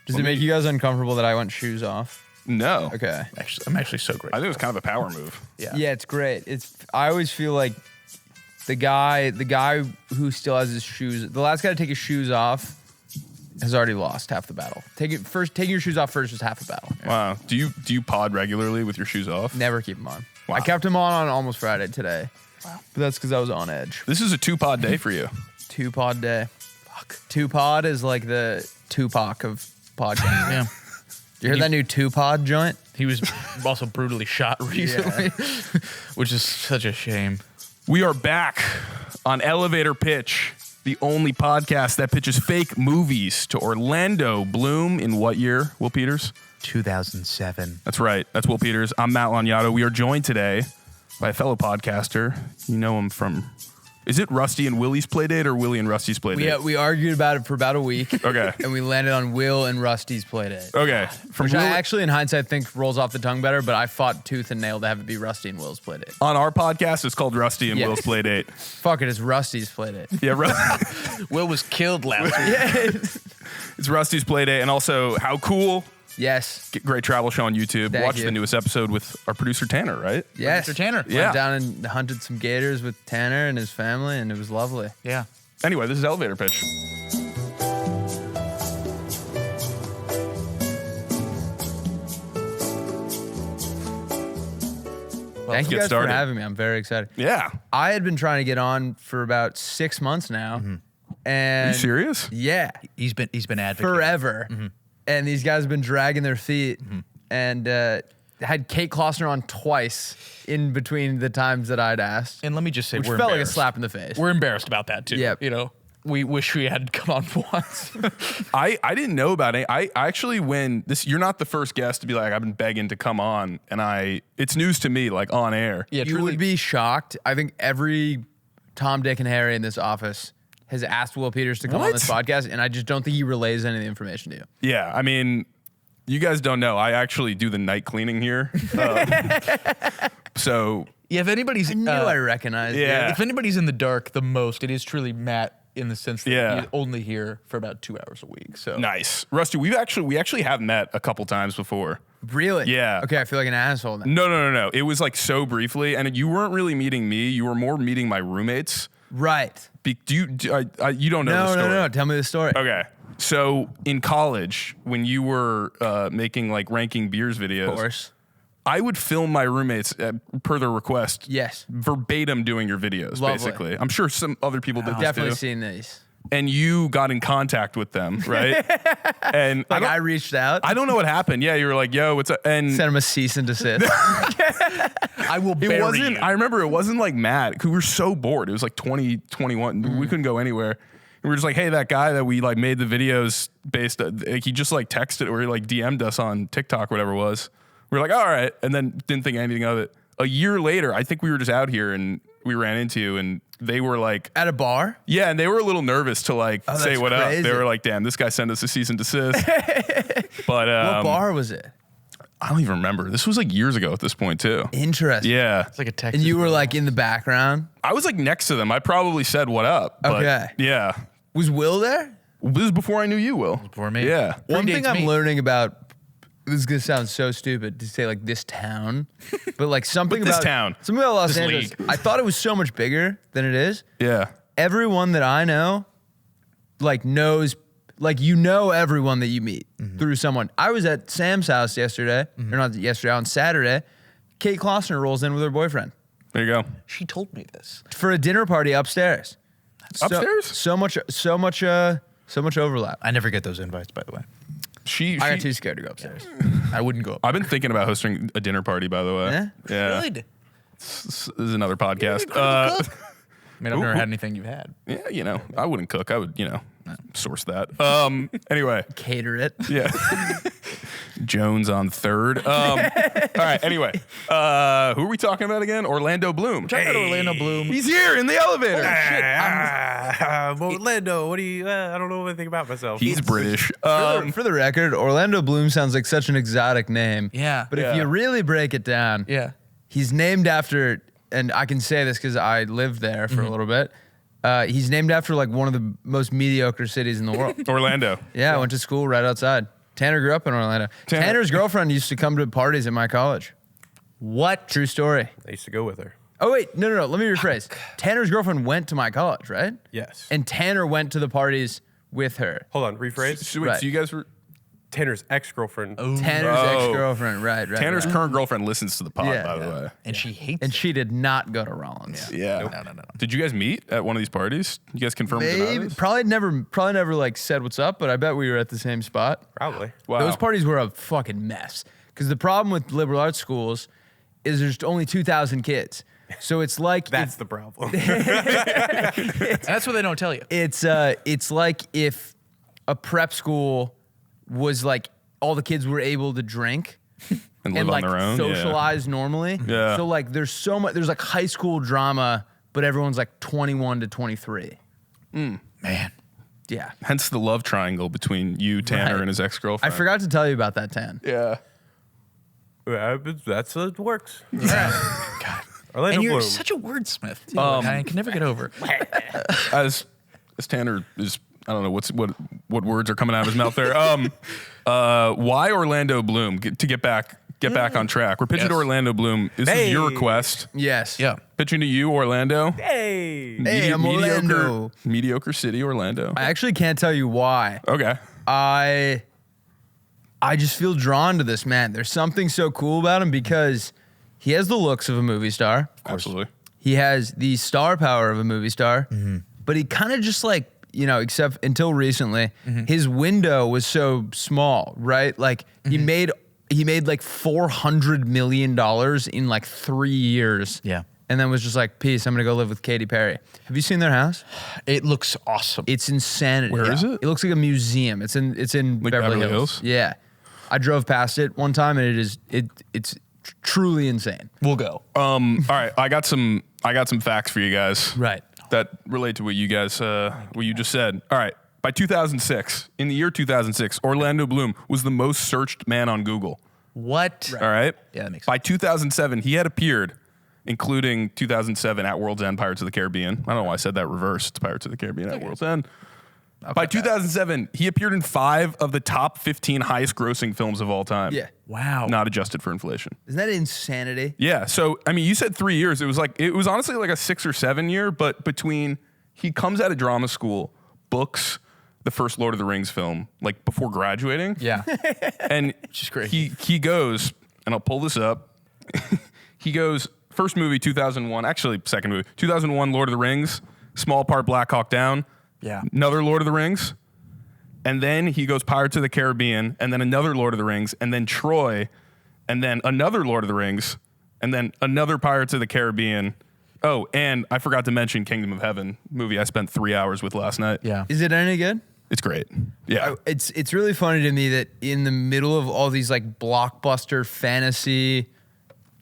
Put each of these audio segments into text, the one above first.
Does it make you guys uncomfortable that I want shoes off? No. Okay. Actually, I'm actually so grateful. I think it was kind of a power move. Yeah, it's great. I always feel like the guy who still has his shoes, the last guy to take his shoes off has already lost half the battle. Taking your shoes off first is half the battle. Wow. Do you pod regularly with your shoes off? Never keep them on. Wow. I kept them on almost Friday today. Wow. But that's because I was on edge. This is a 2-pod day for you. 2-pod day. Fuck. 2-pod is like the Tupac of podcasts. Yeah. You heard that new 2-pod joint? He was also brutally shot recently, which is such a shame. We are back on Elevator Pitch, the only podcast that pitches fake movies to Orlando Bloom in what year, Will Peters? 2007. That's right. That's Will Peters. I'm Matt Lagnato. We are joined today by a fellow podcaster. You know him from... Is it Rusty and Willie's Playdate or Willie and Rusty's Playdate? We argued about it for about a week. Okay. And we landed on Will and Rusty's Playdate. Okay. Which I actually, in hindsight, think rolls off the tongue better, but I fought tooth and nail to have it be Rusty and Will's Playdate. On our podcast, it's called Rusty and Will's Playdate. Fuck it, it's Rusty's Playdate. Yeah, Will was killed last week. It's Rusty's Playdate. And also, how cool... Yes. Great travel show on YouTube. Thank Watch you. the newest episode with our producer Tanner, right? Yes. Mr. Tanner. Yeah. Went down and hunted some gators with Tanner and his family, and it was lovely. Yeah. Anyway, this is Elevator Pitch. Thank you get guys started. for having me. I'm very excited. Yeah. I had been trying to get on for about 6 months now. And Are you serious? Yeah. He's been advocating. Forever. And these guys have been dragging their feet. And had Kate Klossner on twice in between the times that I'd asked. And let me just say, Which we're felt like a embarrassed. slap in the face. We're embarrassed about that too. Yep. You know, we wish we had come on once. I didn't know about it. I actually, you're not the first guest to be like, I've been begging to come on, and it's news to me, like on air. Yeah, You would be shocked. I think every Tom, Dick, and Harry in this office has asked Will Peters to come on this podcast, and I just don't think he relays any of the information to you. Yeah, I mean, you guys don't know. I actually do the night cleaning here. So Yeah, if anybody's I knew I recognized yeah. you. if anybody's in the dark the most, it is truly Matt, in the sense that Yeah. he's only here for about 2 hours a week. So nice, Rusty. We actually have met a couple times before. Really? Yeah. Okay, I feel like an asshole now. No. It was like so briefly, and you weren't really meeting me. You were more meeting my roommates. Right. You don't know the story. No. Tell me the story. Okay. So in college, when you were making like ranking beers videos, Of course. I would film my roommates per their request. Yes. Verbatim doing your videos, Lovely. basically. I'm sure some other people did this Definitely too. seen these. And you got in contact with them, right? And Like I reached out. I don't know what happened. Yeah, you were like, "Yo, what's up?" And Sent him a cease and desist. I will it bury wasn't. you. I remember it wasn't like Matt, who we were so bored. It was like 2021. We couldn't go anywhere. And we were just like, "Hey, that guy that we like made the videos based, like, he just like texted or he like DM'd us on TikTok, whatever it was." We were like, "All right," and then didn't think anything of it. A year later, I think we were just out here and we ran into you, and they were like, At a bar? yeah, and they were a little nervous to like say that's what up. crazy. They were like, "Damn, this guy sent us a cease and desist." But What bar was it? I don't even remember. This was like years ago at this point too. Interesting. Yeah, It's like a Texas. And you were like in the background? I was like next to them. I probably said what up. But Okay. Yeah, Was Will there? this is before I knew you, Will. before me. Yeah. One thing Predates I'm me. learning about, this is gonna sound so stupid to say like this town, but like something But this about town. something about Los This Angeles. league. I thought it was so much bigger than it is. Yeah. Everyone that I know, like knows, like you know everyone that you meet through someone. I was at Sam's house yesterday, or not yesterday, on Saturday. Kate Klossner rolls in with her boyfriend There you go. She told me this. for a dinner party upstairs. Upstairs? So much overlap. I never get those invites, by the way. She I got too scared to go upstairs. I wouldn't go up. I've been thinking about hosting a dinner party, by the way. Yeah? Yeah. Good. This is another podcast. I mean, I've never had anything you've had. Yeah, you know, I wouldn't cook. I would, source that. Anyway, Cater it. yeah. Jones on third. All right. Anyway, who are we talking about again? Orlando Bloom. Talking about Orlando Bloom. He's here in the elevator. Orlando, what do you? I don't know anything about myself. He's British. For the record, Orlando Bloom sounds like such an exotic name. Yeah. But Yeah. if you really break it down, Yeah. he's named after, and I can say this because I lived there for a little bit. He's named after like one of the most mediocre cities in the world. Orlando. Yeah, I went to school right outside. Tanner grew up in Orlando. Tanner's girlfriend used to come to parties at my college. What? True story. I used to go with her. Oh, wait. No. Let me rephrase. Tanner's girlfriend went to my college, right? Yes. And Tanner went to the parties with her. Hold on, rephrase. So, wait, Right. so you guys were... Tanner's ex-girlfriend. Tanner's ex-girlfriend. Right. Tanner's current girlfriend listens to the pod, Yeah, by the way. And she hates And it. she did not go to Rollins. Yeah. No. Did you guys meet at one of these parties? You guys confirmed Maybe. Probably never like said what's up, but I bet we were at the same spot. Probably. Wow. Those parties were a fucking mess. Because the problem with liberal arts schools is there's only 2,000 kids. So it's like That's the problem. That's what they don't tell you. it's like if a prep school was like all the kids were able to drink And live like on their own? socialize normally. Yeah. So like there's so much there's like high school drama, but everyone's like 21 to 23. Man. Yeah. Hence the love triangle between you, Tanner, Right. and his I ex-girlfriend. forgot to tell you about that, Tan. Yeah. That's how it works. God. Orlando And you're Bloom. such a wordsmith. Too. I can never get over. As Tanner is, I don't know what words are coming out of his mouth there. Why Orlando Bloom? To get back on track. We're pitching to Yes. Orlando Bloom. This is your request. Yes. Yeah. Pitching to you, Orlando. Hey. Hey, I'm Orlando. Mediocre city, Orlando. I actually can't tell you why. Okay. I just feel drawn to this man. There's something so cool about him because he has the looks of a movie star. Absolutely. He has the star power of a movie star, but he kind of just like, except until recently, his window was so small, right? Like he made like $400 million in like 3 years. Yeah. And then was just like, peace, I'm gonna go live with Katy Perry. Have you seen their house? It looks awesome. It's insanity. Where is it? It looks like a museum. It's in Like Beverly Beverly Hills. Hills? Yeah. I drove past it one time and it's truly insane. We'll go. All right. I got some facts for you guys. Right. That relate to what you guys, what you just said. All right. By 2006, in the year 2006, Orlando Bloom was the most searched man on Google. What? All right. Yeah, that makes sense. By 2007, he had appeared, including 2007 at World's End, Pirates of the Caribbean. I don't know why I said that reverse. It's Pirates of the Caribbean at World's End. By 2007, he appeared in 5 of the top 15 highest grossing films of all time. Yeah. Wow. Not adjusted for inflation. Isn't that insanity? Yeah. So, I mean, you said 3 years. It was honestly like a 6 or 7 year, but between he comes out of drama school, books the first Lord of the Rings film, like before graduating. Yeah. And is great. he goes, and I'll pull this up. He goes, first movie, 2001, actually second movie, 2001, Lord of the Rings, small part Blackhawk Down. Yeah. Another Lord of the Rings. And then he goes Pirates of the Caribbean, and then another Lord of the Rings, and then Troy, and then another Lord of the Rings, and then another Pirates of the Caribbean. Oh, and I forgot to mention Kingdom of Heaven, movie I spent 3 hours with last night. Yeah. Is it any good? It's great. Yeah. It's really funny to me that in the middle of all these like blockbuster fantasy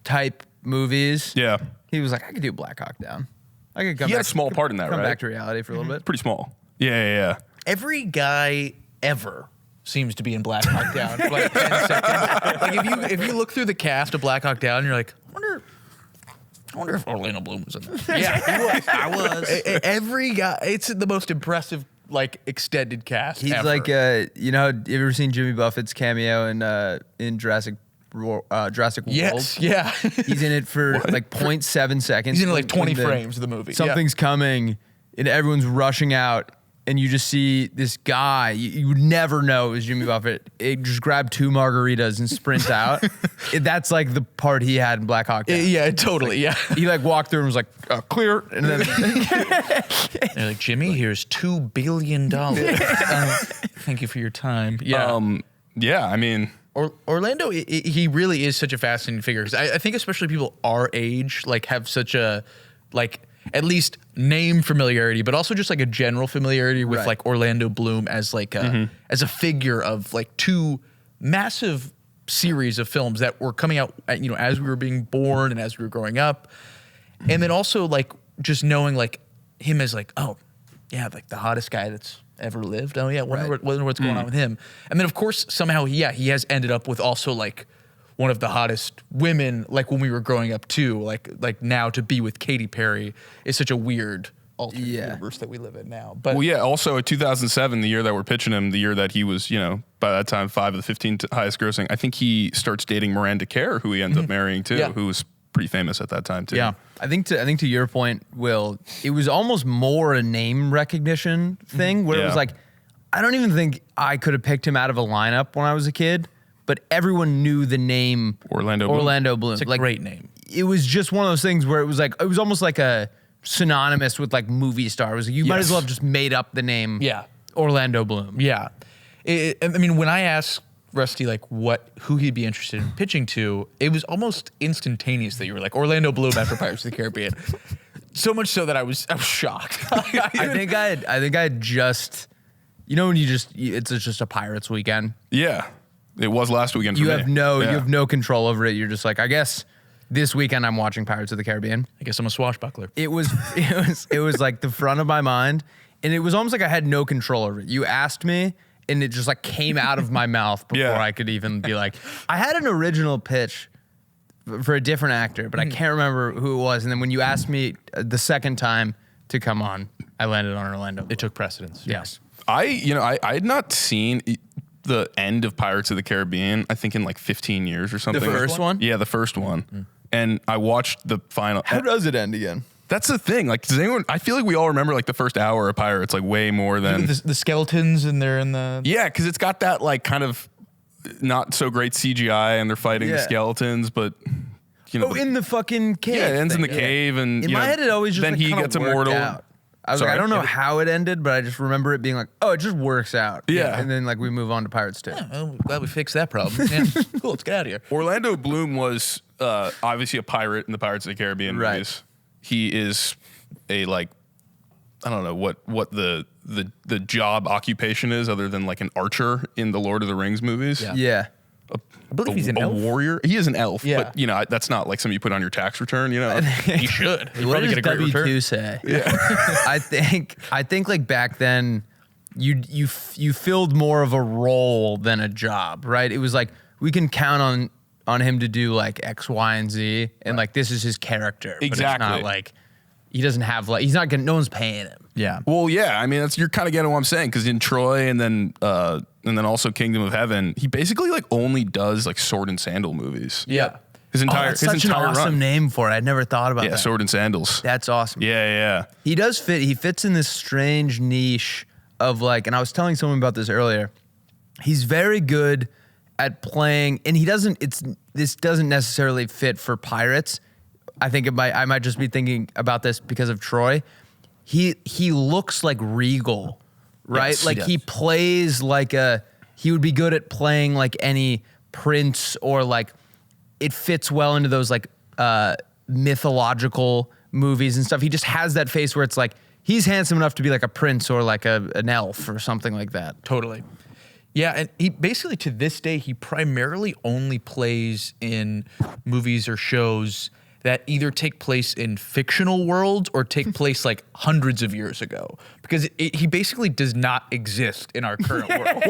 type movies, Yeah. he was like, I could do Blackhawk Down. I could come He back, had a small part in that, come right? back to reality for a little bit. Pretty small. Yeah. Every guy ever seems to be in Black Hawk Down for like 10 seconds. Like if you look through the cast of Black Hawk Down, you're like, I wonder if Orlando Bloom was in there. Yeah, he was. I was. Every guy, it's the most impressive like extended cast. He's ever. like, you ever seen Jimmy Buffett's cameo in Jurassic World? yes, yeah. He's in it for like 0.7 seconds. He's in like when 20 the- frames of the movie. Something's coming, and everyone's rushing out, and you just see this guy. You would never know it was Jimmy Buffett. It just grabbed 2 margaritas and sprint out. That's like the part he had in Black Hawk Down. Yeah, totally. Yeah. He like walked through and was like, clear, and then They're like, Jimmy, here's $2 billion. Thank you for your time. Yeah. Yeah, I mean, Orlando, he really is such a fascinating figure. 'Cause I think especially people our age like have such a like at least name familiarity, but also just like a general familiarity with Right. like Orlando Bloom as like a as a figure of like 2 massive series of films that were coming out as we were being born and as we were growing up, and then also like just knowing like him as like, oh yeah, like the hottest guy that's ever lived. Oh yeah, wonder what's going on with him. And then of course somehow he has ended up with also like one of the hottest women like when we were growing up too. Like now to be with Katy Perry is such a weird alternate universe that we live in now. But well, yeah. Also, in 2007, the year that we're pitching him, the year that he was, by that time 5 of the 15 highest grossing. I think he starts dating Miranda Kerr, who he ends up marrying too, Yeah. who was pretty famous at that time too. Yeah. I think to your point, Will, it was almost more a name recognition thing where it was Yeah. like, I don't even think I could have picked him out of a lineup when I was a kid, but everyone knew the name Orlando Bloom. Orlando Bloom. It's a great name. It was just one of those things where it was almost like a synonymous with like movie star. It was like, you might as Yes. well have just made up the name Yeah. Orlando Bloom. Yeah. I mean, when I asked Rusty like who he'd be interested in pitching to, it was almost instantaneous that you were like Orlando Bloom after Pirates of the Caribbean. So much so that I was shocked. I think I had just, you know, when it's just a Pirates weekend. Yeah. It was last weekend for You me. have no control over it. You're just like, I guess this weekend I'm watching Pirates of the Caribbean. I guess I'm a swashbuckler. It was like the front of my mind, and it was almost like I had no control over it. You asked me, and it just like came out of my mouth before Yeah. I could even be like, I had an original pitch for a different actor, but I can't remember who it was. And then when you asked me the second time to come on, I landed on Orlando. It took precedence. Yes. I had not seen the end of Pirates of the Caribbean, I think in like 15 years or something. The first one? Yeah, the first one. And I watched the final. How does it end again? That's the thing. Like, does anyone? I feel like we all remember like the first hour of Pirates like way more than. The skeletons and they're in the Yeah, because it's got that like kind of not so great CGI, and they're fighting the Yeah. skeletons, but you know. Oh, in the fucking cave. yeah, it ends in the thing. cave, and In you my know, head, it always just then like, he kinda gets worked immortal. out. I was Sorry? like, I don't know how it ended, but I just remember it being like, oh, it just works out. Yeah. And then like we move on to Pirates 2. well, glad we fixed that problem. Yeah. Cool, let's get out of here. Orlando Bloom was obviously a pirate in the Pirates of the Caribbean Right. movies. He is a like, I don't know what the job occupation is other than like an archer in the Lord of the Rings movies. Yeah. Yeah. I believe he's an a elf. warrior. He is an elf, Yeah. but you know that's not like something you put on your tax return. You know, He should. He'd What probably does get a great return. W2 say? Yeah. I think like back then you filled more of a role than a job, right? It was like we can count on him to do like X, Y, and Z, and like this is his character. But it's Exactly. not like he doesn't have like he's not getting no one's paying him. Yeah. Well, yeah, I mean, you're kind of getting what I'm saying because in Troy and then also Kingdom of Heaven, he basically like only does like sword and sandal movies. Yeah. His entire That's his such an entire awesome run. name for it. I'd never thought about Yeah, that. sword and sandals. That's awesome. Yeah. He does fit. He fits in this strange niche of like, and I was telling someone about this earlier. He's very good at playing, and this doesn't necessarily fit for pirates. I think I might just be thinking about this because of Troy. He looks like regal, right? Yes, he like he does. plays like he would be good at playing like any prince, or like it fits well into those like mythological movies and stuff. He just has that face where it's like he's handsome enough to be like a prince or like an elf or something like that. Totally. Yeah, and he basically to this day he primarily only plays in movies or shows that either take place in fictional worlds or take place like hundreds of years ago, because he basically does not exist in our current world,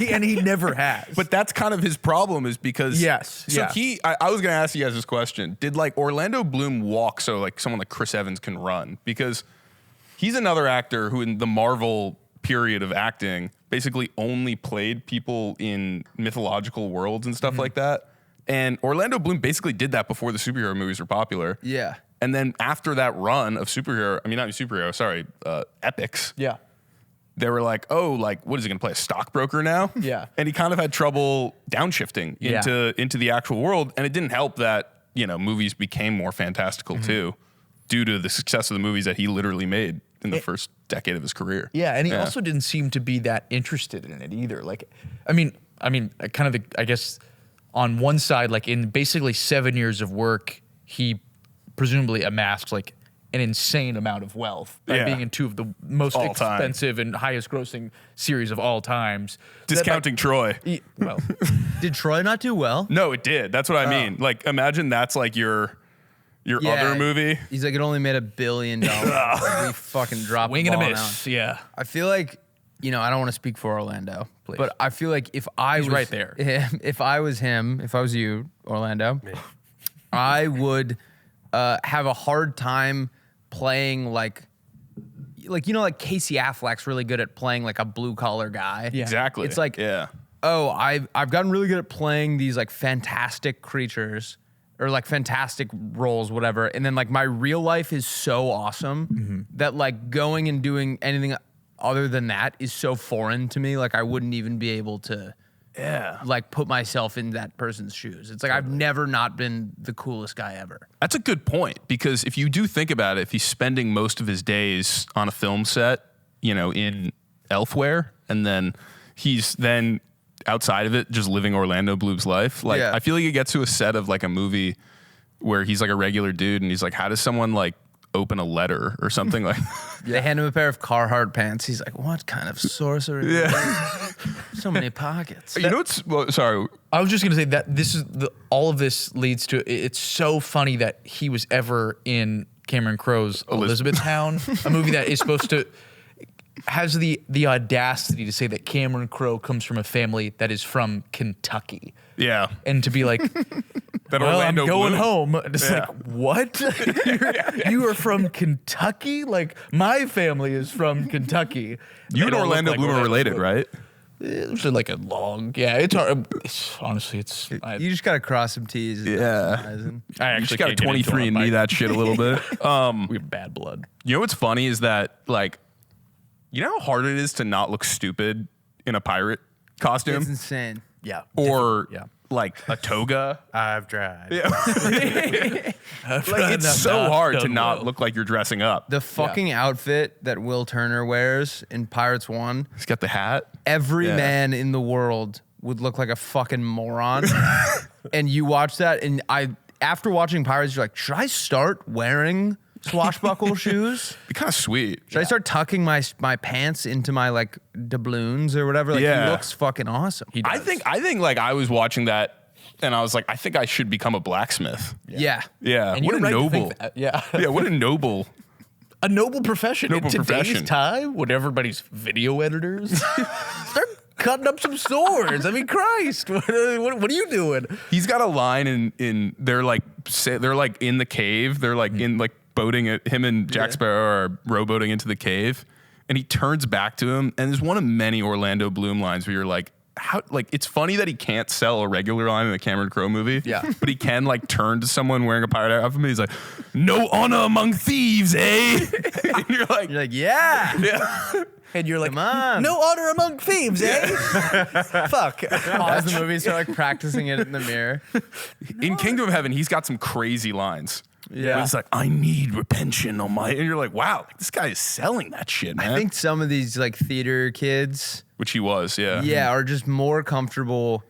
and he never has. But that's kind of his problem is because Yes, So yeah. I was gonna ask you guys this question: did like Orlando Bloom walk so like someone like Chris Evans can run? Because he's another actor who in the Marvel period of acting basically only played people in mythological worlds and stuff like that. And Orlando Bloom basically did that before the superhero movies were popular. Yeah. And then after that run of epics, yeah, they were like, oh, like, what is he going to play, a stockbroker now? Yeah. And he kind of had trouble downshifting into the actual world. And it didn't help that, you know, movies became more fantastical too, due to the success of the movies that he literally made in the first decade of his career. yeah, and he also didn't seem to be that interested in it either. Like, I mean, kind of I guess on one side, like in basically 7 years of work, he presumably amassed like an insane amount of wealth by Yeah. being in two of the most All time. expensive and highest grossing series of all times. That, like, Discounting Troy. well, Did Troy not do well? No, it did. That's what I mean. Like, imagine that's like your other movie. He's like, it only made $1 billion. Like, we fucking dropped wing the and a ball miss. now. Yeah. I feel like, you know, I don't want to speak for Orlando, Please. but I feel like if I He's was right there. if I was him, if I was you, Orlando, I would have a hard time playing like you know, like Casey Affleck's really good at playing like a blue collar guy. Yeah. Exactly. It's like yeah. I've gotten really good at playing these like fantastic creatures or like fantastic roles, whatever. And then like my real life is so awesome that like going and doing anything other than that is so foreign to me. Like I wouldn't even be able to like put myself in that person's shoes. It's like I've never not been the coolest guy ever. That's a good point, because if you do think about it, if he's spending most of his days on a film set, you know, in Elfware, and then he's then outside of it just living Orlando Bloom's life. Like I feel like he gets to a set of like a movie where he's like a regular dude and he's like, how does someone like open a letter or something like They hand him a pair of Carhartt pants. He's like, what kind of sorcery? So many pockets. you know what's sorry. I was just gonna say that this is all of this leads to. It's so funny that he was ever in Cameron Crowe's Elizabethtown, a movie that is supposed to has the audacity to say that Cameron Crowe comes from a family that is from Kentucky. Yeah. And to be like, That well, Orlando I'm going Bloom. home. And it's like, what? You are from Kentucky? Like, my family is from Kentucky. You and They don't look Orlando like Bloom are related, Bloom. right? It was like a long, it's hard. Honestly, You just gotta cross some T's. I You actually just got to can't get into 23 and me that shit a little bit. We have bad blood. You know what's funny is that, like, you know how hard it is to not look stupid in a pirate costume? It's insane. Yeah. Or Yeah. like a toga? I've tried. Like, it's so hard to not look like you're dressing up. The fucking outfit that Will Turner wears in Pirates 1, He's got the hat. every man in the world would look like a fucking moron. And you watch that, and after watching Pirates, you're like, should I start wearing swashbuckle shoes? Be kind of sweet. Should I start tucking my pants into my like doubloons or whatever? Like, Yeah. he looks fucking awesome. I think like I was watching that and I was like, I think I should become a blacksmith. Yeah. Yeah. And What a you're right to noble. think that. Yeah. Yeah, what a noble. A noble profession. Noble in today's profession. time, when everybody's video editors, start cutting up some swords. I mean, Christ, what are you doing? He's got a line in they're like in the cave. They're like in like boating it. Him and Jack Sparrow are rowboating into the cave, and he turns back to him. And there's one of many Orlando Bloom lines where you're like, how? Like, it's funny that he can't sell a regular line in a Cameron Crowe movie. Yeah. But he can like turn to someone wearing a pirate outfit. And he's like, "No honor among thieves, eh?" And you're like, yeah. yeah. And you're like, Come on. no honor among thieves, eh? Fuck. As the movies start like practicing it in the mirror. In Kingdom of Heaven, he's got some crazy lines. Yeah. It's like, I need repention on my, and you're like, wow, like, this guy is selling that shit, man. I think some of these like theater kids, Which he was, yeah. yeah, are just more comfortable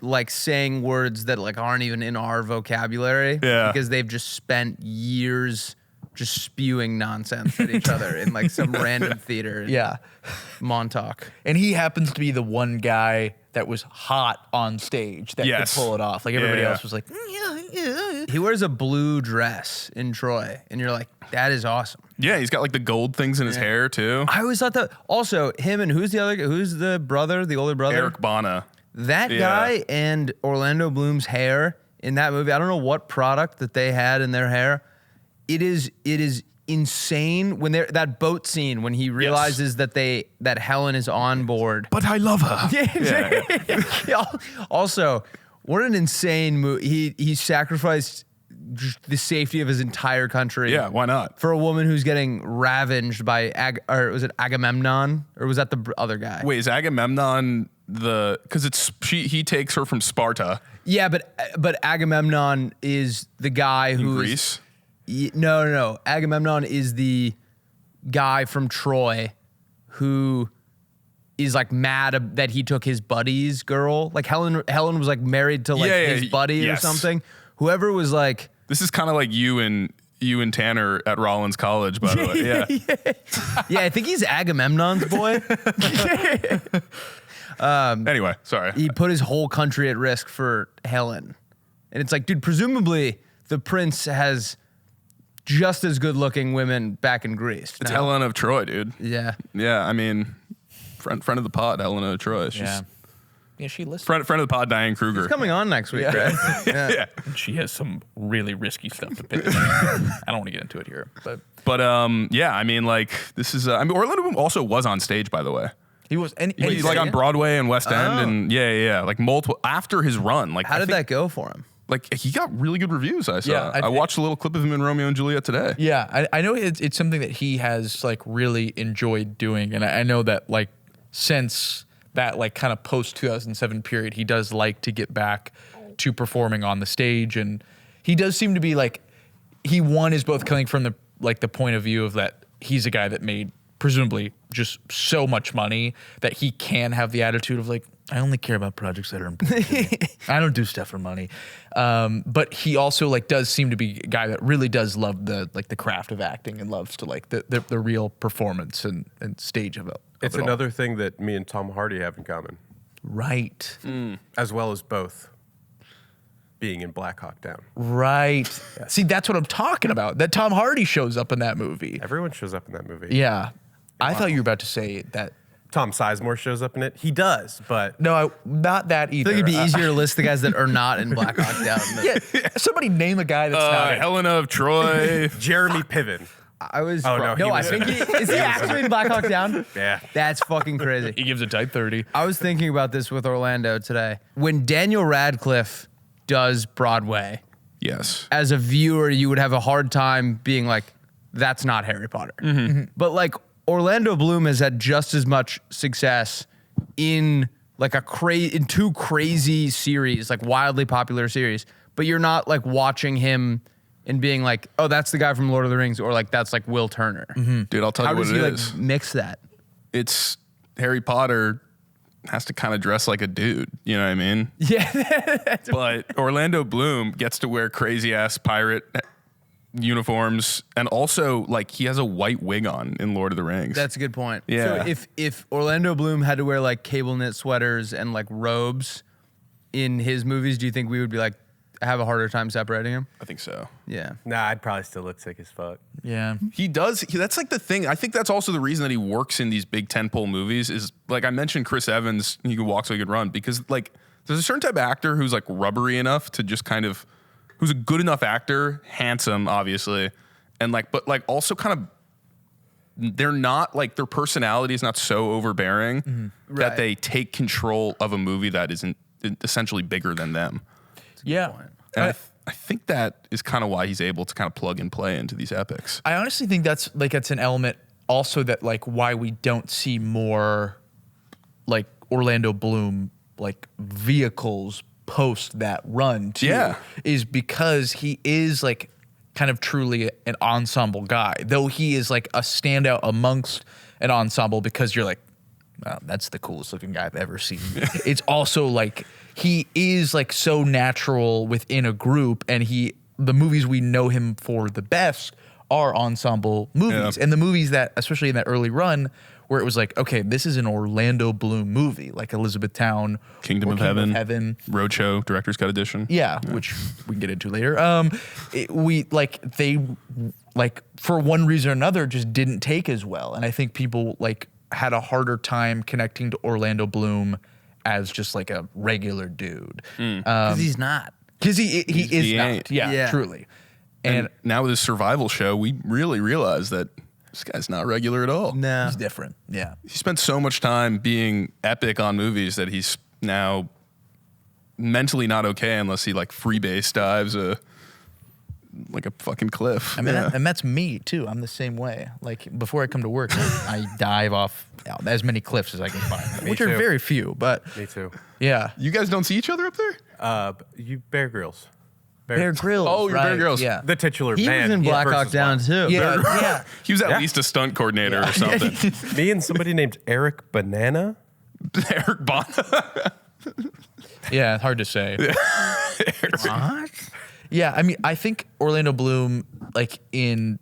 like saying words that like aren't even in our vocabulary. Yeah. Because they've just spent years just spewing nonsense at each other in like some random theater in Yeah. Montauk. And he happens to be the one guy that was hot on stage that Yes. could pull it off. Like everybody Yeah. else was like, yeah. He wears a blue dress in Troy, and you're like, that is awesome. Yeah, he's got like the gold things in his hair too. I always thought that. Also, him and who's the brother, the older brother? Eric Bana. That Yeah. guy and Orlando Bloom's hair in that movie. I don't know what product that they had in their hair. It is insane when they're that boat scene when he realizes that Helen is on board. But I love her. Yeah. Also, what an insane movie. He sacrificed just the safety of his entire country. Yeah, why not? For a woman who's getting ravaged by or was it Agamemnon, or was that the other guy? Wait, is Agamemnon because he takes her from Sparta Yeah, but Agamemnon is the guy in who Greece? No. Agamemnon is the guy from Troy who is like mad that he took his buddy's girl. Like Helen was like married to like his buddy yes. or something. Whoever was like, This is kind of like you and Tanner at Rollins College, by the way. Yeah. yeah, I think he's Agamemnon's boy. Anyway, sorry. He put his whole country at risk for Helen. And it's like, dude, presumably the prince has just as good looking women back in Greece. It's No? Helen of Troy, dude. Yeah. Yeah, I mean, friend of the pod, Helen of Troy. She's Yeah, she listened. friend of the pod, Diane Kruger. It's coming on next week, right? Yeah. Yeah. She has some really risky stuff to pitch. I don't want to get into it here, but But yeah, I mean, like this is. I mean, Orlando Bloom also was on stage, by the way. He was, and He's like on Broadway and West End, and yeah, like multiple after his run. Like, How did that go for him? Like, he got really good reviews. I saw. Yeah, I watched a little clip of him in Romeo and Juliet today. Yeah, I know it's something that he has like really enjoyed doing, and I know that like since that like kind of post 2007 period, he does like to get back to performing on the stage, and he does seem to be like he is both coming from the point of view of that he's a guy that made presumably just so much money that he can have the attitude of like, I only care about projects that are important to me. I don't do stuff for money. But he also like does seem to be a guy that really does love the craft of acting and loves to like the real performance and stage of it. It's another thing that me and Tom Hardy have in common, Right. as well as both being in Blackhawk Down. Right. See, that's what I'm talking about. That Tom Hardy shows up in that movie. Everyone shows up in that movie. Yeah. I thought you were about to say that. Tom Sizemore shows up in it. He does, but No, not that either. I think it'd be easier to list the guys that are not in Blackhawk Down. Yeah, somebody name a guy that's not. in- Helena of Troy. Jeremy Piven. I was. Oh, no, he I was think is he actually in Blackhawk Down? Yeah. That's fucking crazy. He gives a type 30. I was thinking about this with Orlando today. When Daniel Radcliffe does Broadway, Yes. as a viewer, you would have a hard time being like, that's not Harry Potter. But like Orlando Bloom has had just as much success in like in two crazy series, like wildly popular series, but you're not like watching him and being like, oh, that's the guy from Lord of the Rings, or like that's like Will Turner. Dude, I'll tell How you what does it he is. like mix that? It's Harry Potter has to kind of dress like a dude. You know what I mean? Yeah. But Orlando Bloom gets to wear crazy ass pirate uniforms, and also like he has a white wig on in Lord of the Rings. That's a good point. Yeah. So if Orlando Bloom had to wear like cable knit sweaters and like robes in his movies, do you think we would be like have a harder time separating him? I think so. Yeah. Nah, I'd probably still look sick as fuck. Yeah. He does. That's like the thing. I think that's also the reason that he works in these big tentpole movies. Is like I mentioned, Chris Evans. He could walk so he could run, because like there's a certain type of actor who's like rubbery enough to just kind of, who's a good enough actor, handsome, obviously, and like, but like also kind of, they're not like, their personality is not so overbearing that Right. they take control of a movie that isn't essentially bigger than them. Yeah. And I think that is kind of why he's able to kind of plug and play into these epics. I honestly think that's an element also that like why we don't see more like Orlando Bloom like vehicles post that run too, Yeah. is because he is like kind of truly an ensemble guy, though he is like a standout amongst an ensemble because you're like, wow, that's the coolest looking guy I've ever seen. It's also like he is like so natural within a group, and the movies we know him for the best are ensemble movies. Yeah. And the movies that, especially in that early run, where it was like, okay, this is an Orlando Bloom movie, like Elizabethtown, Kingdom or of Heaven. Roadshow Director's Cut Edition. Yeah, which we can get into later. They for one reason or another just didn't take as well, and I think people like had a harder time connecting to Orlando Bloom as just like a regular dude, Because he's not. because he is he not. ain't. Yeah, truly. And now with his survival show, we really realize that this guy's not regular at all. No. He's different. Yeah. He spent so much time being epic on movies that he's now mentally not okay unless he like freebase dives like a fucking cliff. I mean, Yeah. and that's me too. I'm the same way. Like before I come to work, I dive off as many cliffs as I can find, which are too. very few. But Me too. yeah, You guys don't see each other up there? You Bear Grylls. Bear Grylls. Oh, you're Bear right, Grylls. Yeah. The titular He man. was in Blackhawk versus Down Wild. too. Yeah, yeah. He was at Yeah. least a stunt coordinator or something. Me and somebody named Eric Banana. Eric Bana. Yeah, hard to say. What? Yeah, I mean, I think Orlando Bloom, like in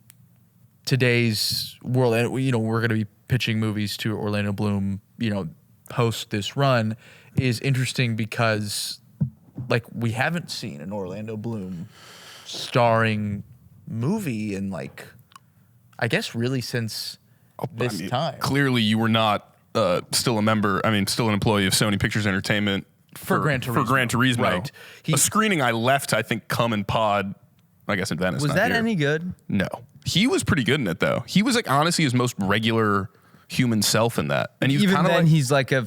today's world, and we're going to be pitching movies to Orlando Bloom, post this run, is interesting because, like, we haven't seen an Orlando Bloom starring movie in, like, I guess really since this time. Clearly, you were not still an employee of Sony Pictures Entertainment For Gran Turismo. For Gran Turismo. Right. A screening I left, I think, Come and Pod, I guess in Venice. Was not that here. any good? No. He was pretty good in it, though. He was, like, honestly his most regular human self in that. And he's Even kind of then, like, he's like an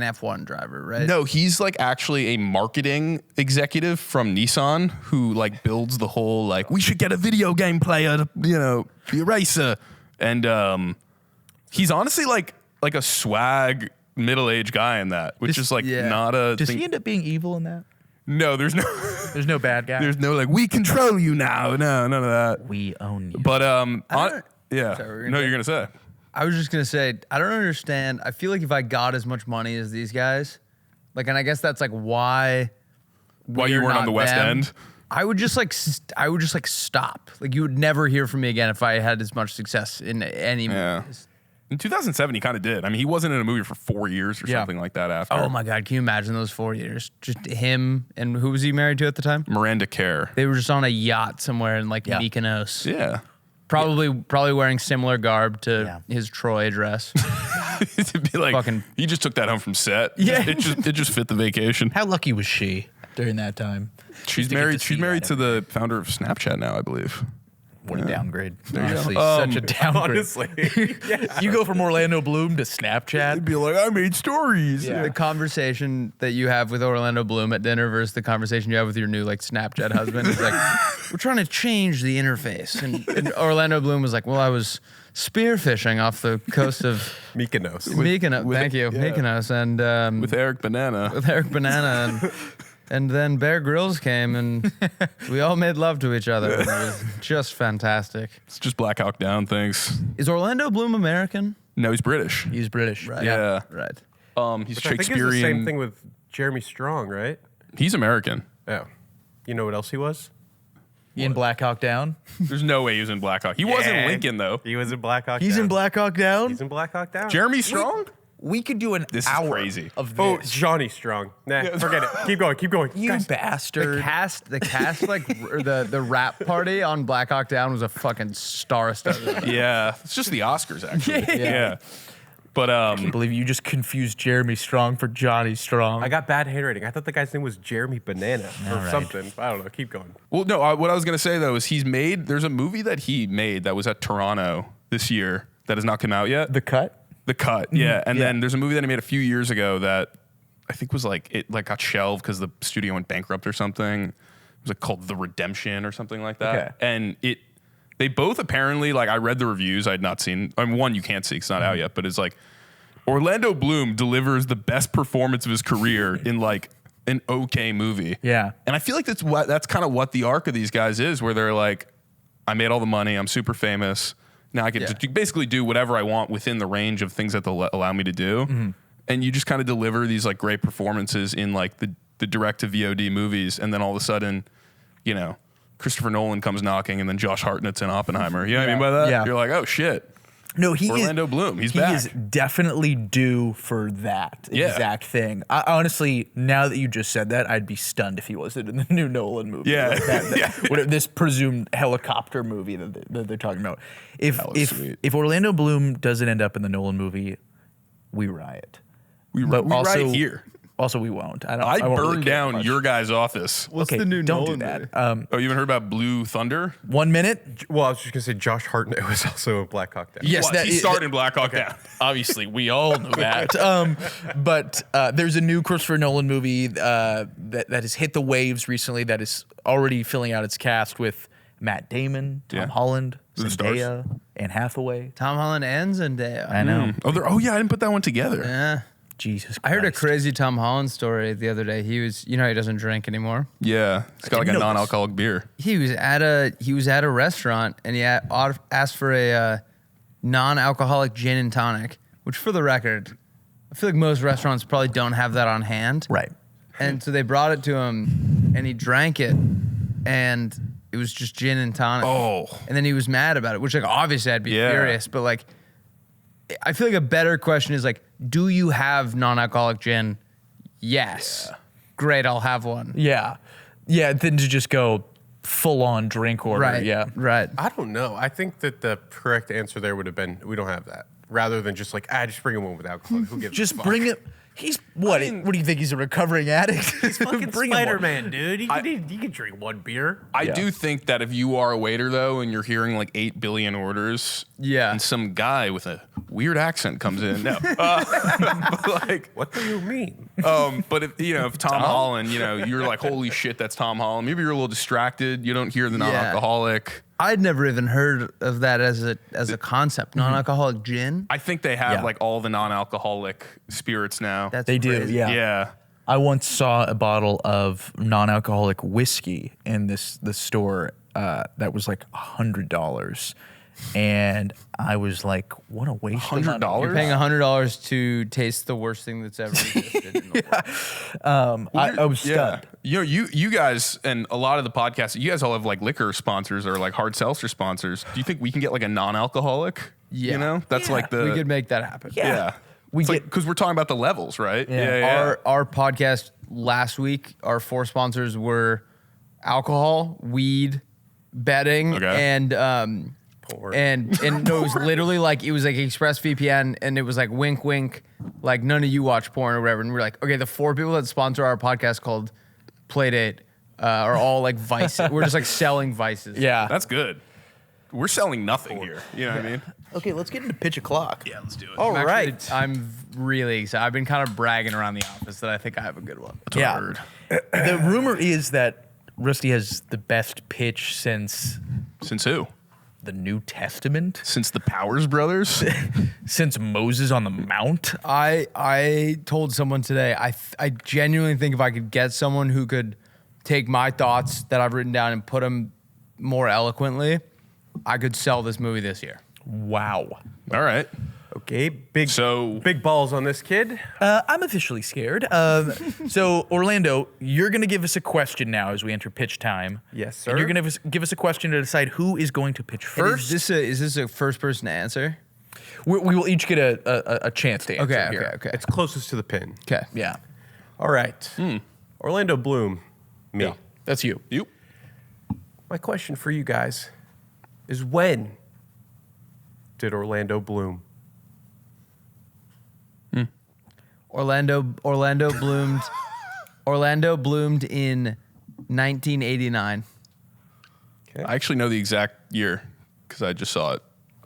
F1 driver, right? no, he's like actually a marketing executive from Nissan who like builds the whole like, we should get a video game player to, you know, be a racer. And he's honestly like a swag middle-aged guy in that, which is like not a Does thing. he end up being evil in that? No, there's no There's no bad guy. there's no like, we control you now. No, none of that. We own you. But yeah. Sorry, we're gonna No, say- you're gonna say. I was just gonna say, I don't understand. I feel like if I got as much money as these guys, like, and I guess that's like why You we're weren't on not the West them, End. I would just like stop. Like, you would never hear from me again if I had as much success in any Yeah. movies. In 2007, he kind of did. I mean, he wasn't in a movie for 4 years or something like that after. Oh my God, can you imagine those 4 years? Just him, and who was he married to at the time? Miranda Kerr. They were just on a yacht somewhere in like Yeah. Mykonos. Yeah. Probably wearing similar garb to his Troy dress. It'd be like, Fucking- he just took that home from set. Yeah. It just fit the vacation. How lucky was she during that time? She's to get married. to see She's married that to the founder of Snapchat now, I believe. What a downgrade. you Honestly, go. such a downgrade. Honestly. You go from Orlando Bloom to Snapchat. be like, I made stories. Yeah. The conversation that you have with Orlando Bloom at dinner versus the conversation you have with your new like Snapchat husband is like, we're trying to change the interface. And Orlando Bloom was like, well, I was spearfishing off the coast of Mykonos. Mykonos. Thank you, yeah. Mykonos, and With Eric Banana. with Eric Banana, and then Bear Grylls came, and we all made love to each other. And it was just fantastic. It's just Blackhawk Down things. Is Orlando Bloom American? No, he's British. He's British. Right. Yeah. Right. He's Which I think is the Shakespearean. same thing with Jeremy Strong, right? He's American. Oh. You know what else he was? In Blackhawk Down. There's no way he was in Blackhawk. He was in Yeah. Lincoln, though. He was in Blackhawk He's Down. in Blackhawk Down. He's in Blackhawk Down. Jeremy Strong? We could do an This is hour crazy. of Oh, this. Johnny Strong. Nah, forget it. Keep going. Keep going. You Guys, bastard. The cast, like or the rap party on Black Hawk Down was a fucking star-studded. Yeah. It's just the Oscars, actually. Yeah. But I believe you just confused Jeremy Strong for Johnny Strong. I got bad handwriting. I thought the guy's name was Jeremy Banana or right. something. I don't know. Keep going. well, no. What I was gonna say though is there's a movie that he made that was at Toronto this year that has not come out yet. The Cut. The Cut, yeah. And then there's a movie that he made a few years ago that I think was like it like got shelved because the studio went bankrupt or something. It was like called The Redemption or something like that. Okay. And they both apparently, like, I read the reviews. I had not seen. I mean, one you can't see; it's not out yet. But it's like Orlando Bloom delivers the best performance of his career in like an okay movie. Yeah. And I feel like that's kind of what the arc of these guys is, where they're like, I made all the money, I'm super famous. Now I can just basically do whatever I want within the range of things that they'll allow me to do. And you just kind of deliver these like great performances in like the direct to VOD movies. And then all of a sudden, you know, Christopher Nolan comes knocking and then Josh Hartnett's in Oppenheimer. You know what I mean by that? Yeah. You're like, oh shit. No, he Orlando Bloom, he's he back. is definitely due for that Yeah. exact thing. I, honestly, now that you just said that, I'd be stunned if he wasn't in the new Nolan movie. Yeah. Like that, Yeah. whatever, this presumed helicopter movie that they're talking about. That was sweet. If Orlando Bloom doesn't end up in the Nolan movie, we riot. We also- right here. Also, we won't. I I won't really burned care down much. your guy's office. What's Okay, the new don't Nolan do that. movie? Oh, you haven't heard about Blue Thunder? 1 minute. Well, I was just gonna say Josh Hartnett was also in Blackhawk Down. Yes, What? He starred in Blackhawk Down. Obviously, we all know that. But there's a new Christopher Nolan movie that has hit the waves recently that is already filling out its cast with Matt Damon, Tom Yeah. Holland, The stars. Zendaya, Anne Hathaway. Tom Holland and Zendaya. I know. Oh yeah, I didn't put that one together. Yeah. Jesus Christ. I heard a crazy Tom Holland story the other day. He was, you know, he doesn't drink anymore. Yeah, it's got like a didn't know this. non-alcoholic beer. He was at a restaurant and he asked for a non-alcoholic gin and tonic, which for the record, I feel like most restaurants probably don't have that on hand. Right. And so they brought it to him and he drank it and it was just gin and tonic. Oh. And then he was mad about it, which like obviously I'd be Yeah. furious, but like I feel like a better question is like, do you have non-alcoholic gin? Yes. Yeah. Great, I'll have one. Yeah. Yeah. Then to just go full on drink order. Right. Yeah. Right. I don't know. I think that the correct answer there would have been we don't have that, rather than just like just bring him one with alcohol. Who gives a Just fuck? bring it. He's what? What do you think? He's a recovering addict? He's fucking Bring him one. Spider-Man, dude. You can drink one beer. I do think that if you are a waiter though, and you're hearing like 8 billion orders, and some guy with a weird accent comes in, but like, What do you mean? but if Tom Holland, you're like, holy shit, that's Tom Holland. Maybe you're a little distracted. You don't hear the non-alcoholic. I'd never even heard of that as a concept. Non-alcoholic gin. I think they have like all the non-alcoholic spirits now. They do, crazy. Yeah. I once saw a bottle of non-alcoholic whiskey in the store that was like $100, and I was like, "What a waste of money." $100? You're paying $100 to taste the worst thing that's ever existed in the world. I was stunned. You guys and a lot of the podcasts, you guys all have like liquor sponsors or like hard seltzer sponsors. Do you think we can get like a non-alcoholic? Yeah. That's like we could make that happen. yeah. Because we're talking about the levels, right? Yeah. Our podcast last week, our 4 sponsors were alcohol, weed, betting, and Porn. and no, it was literally like it was like ExpressVPN, and it was like wink wink, like none of you watch porn or whatever. And we're like, okay, the 4 people that sponsor our podcast called PLAYDATE are all like vices. We're just like selling vices. Yeah. That's good. We're selling nothing here. You know what I mean? Okay, let's get into pitch o'clock. Yeah, let's do it. All I'm right. actually- I'm really excited. I've been kind of bragging around the office that I think I have a good one. Yeah. The rumor is that Rusty has the best pitch since Since who? the New Testament, Since the Powers Brothers? since Moses on the Mount. I told someone today, I genuinely think if I could get someone who could take my thoughts that I've written down and put them more eloquently, I could sell this movie this year. Wow. All right. Okay, big So- big balls on this kid. I'm officially scared. So, Orlando, you're going to give us a question now as we enter pitch time. Yes, sir. And you're going to give us a question to decide who is going to pitch And first. is this a first person to answer? We will each get a chance to answer here. Okay. It's closest to the pin. Okay. Yeah. All right. Orlando Bloom, me. Yeah. That's you. You. My question for you guys is when did Orlando bloom? Orlando bloomed in 1989. I actually know the exact year because I just saw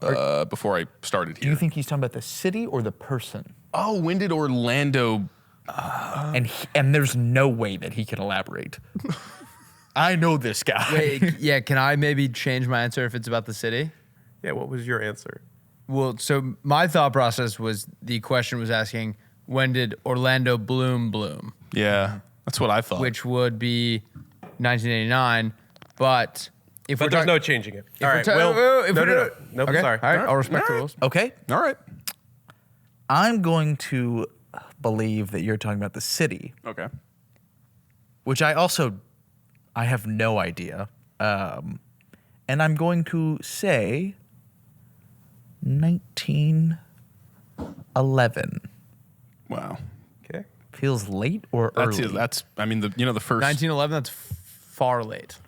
it before I started Do here. you think he's talking about the city or the person? Oh, when did Orlando? And there's no way that he can elaborate. I know this guy. Wait, yeah, can I maybe change my answer if it's about the city? Yeah, what was your answer? Well, so my thought process was the question was asking when did Orlando bloom, Yeah, that's what I thought. which would be 1989. But if But we're there's talking, no changing it. All we're right, ta- Will. if No, we're no, no. doing- Nope, okay, sorry. all right, I'll respect the rules. Okay. All right. I'm going to believe that you're talking about the city, Okay. which I have no idea. And I'm going to say 1911. Wow. Okay. Feels late or That's early? that's. I mean, the first 1911. That's far late.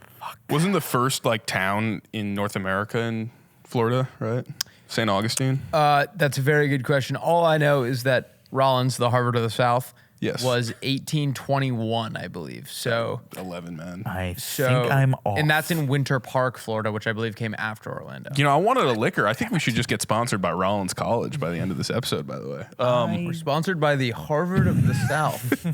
wasn't the first like town in North America in Florida, right? St. Augustine. That's a very good question. All I know is that Rollins, the Harvard of the South, Yes. was 1821, I believe. So 11, man. I So, think I'm off. and that's in Winter Park, Florida, which I believe came after Orlando. I wanted a liquor. I think we should just get sponsored by Rollins College by the end of this episode, by the way. We're sponsored by the Harvard of the South.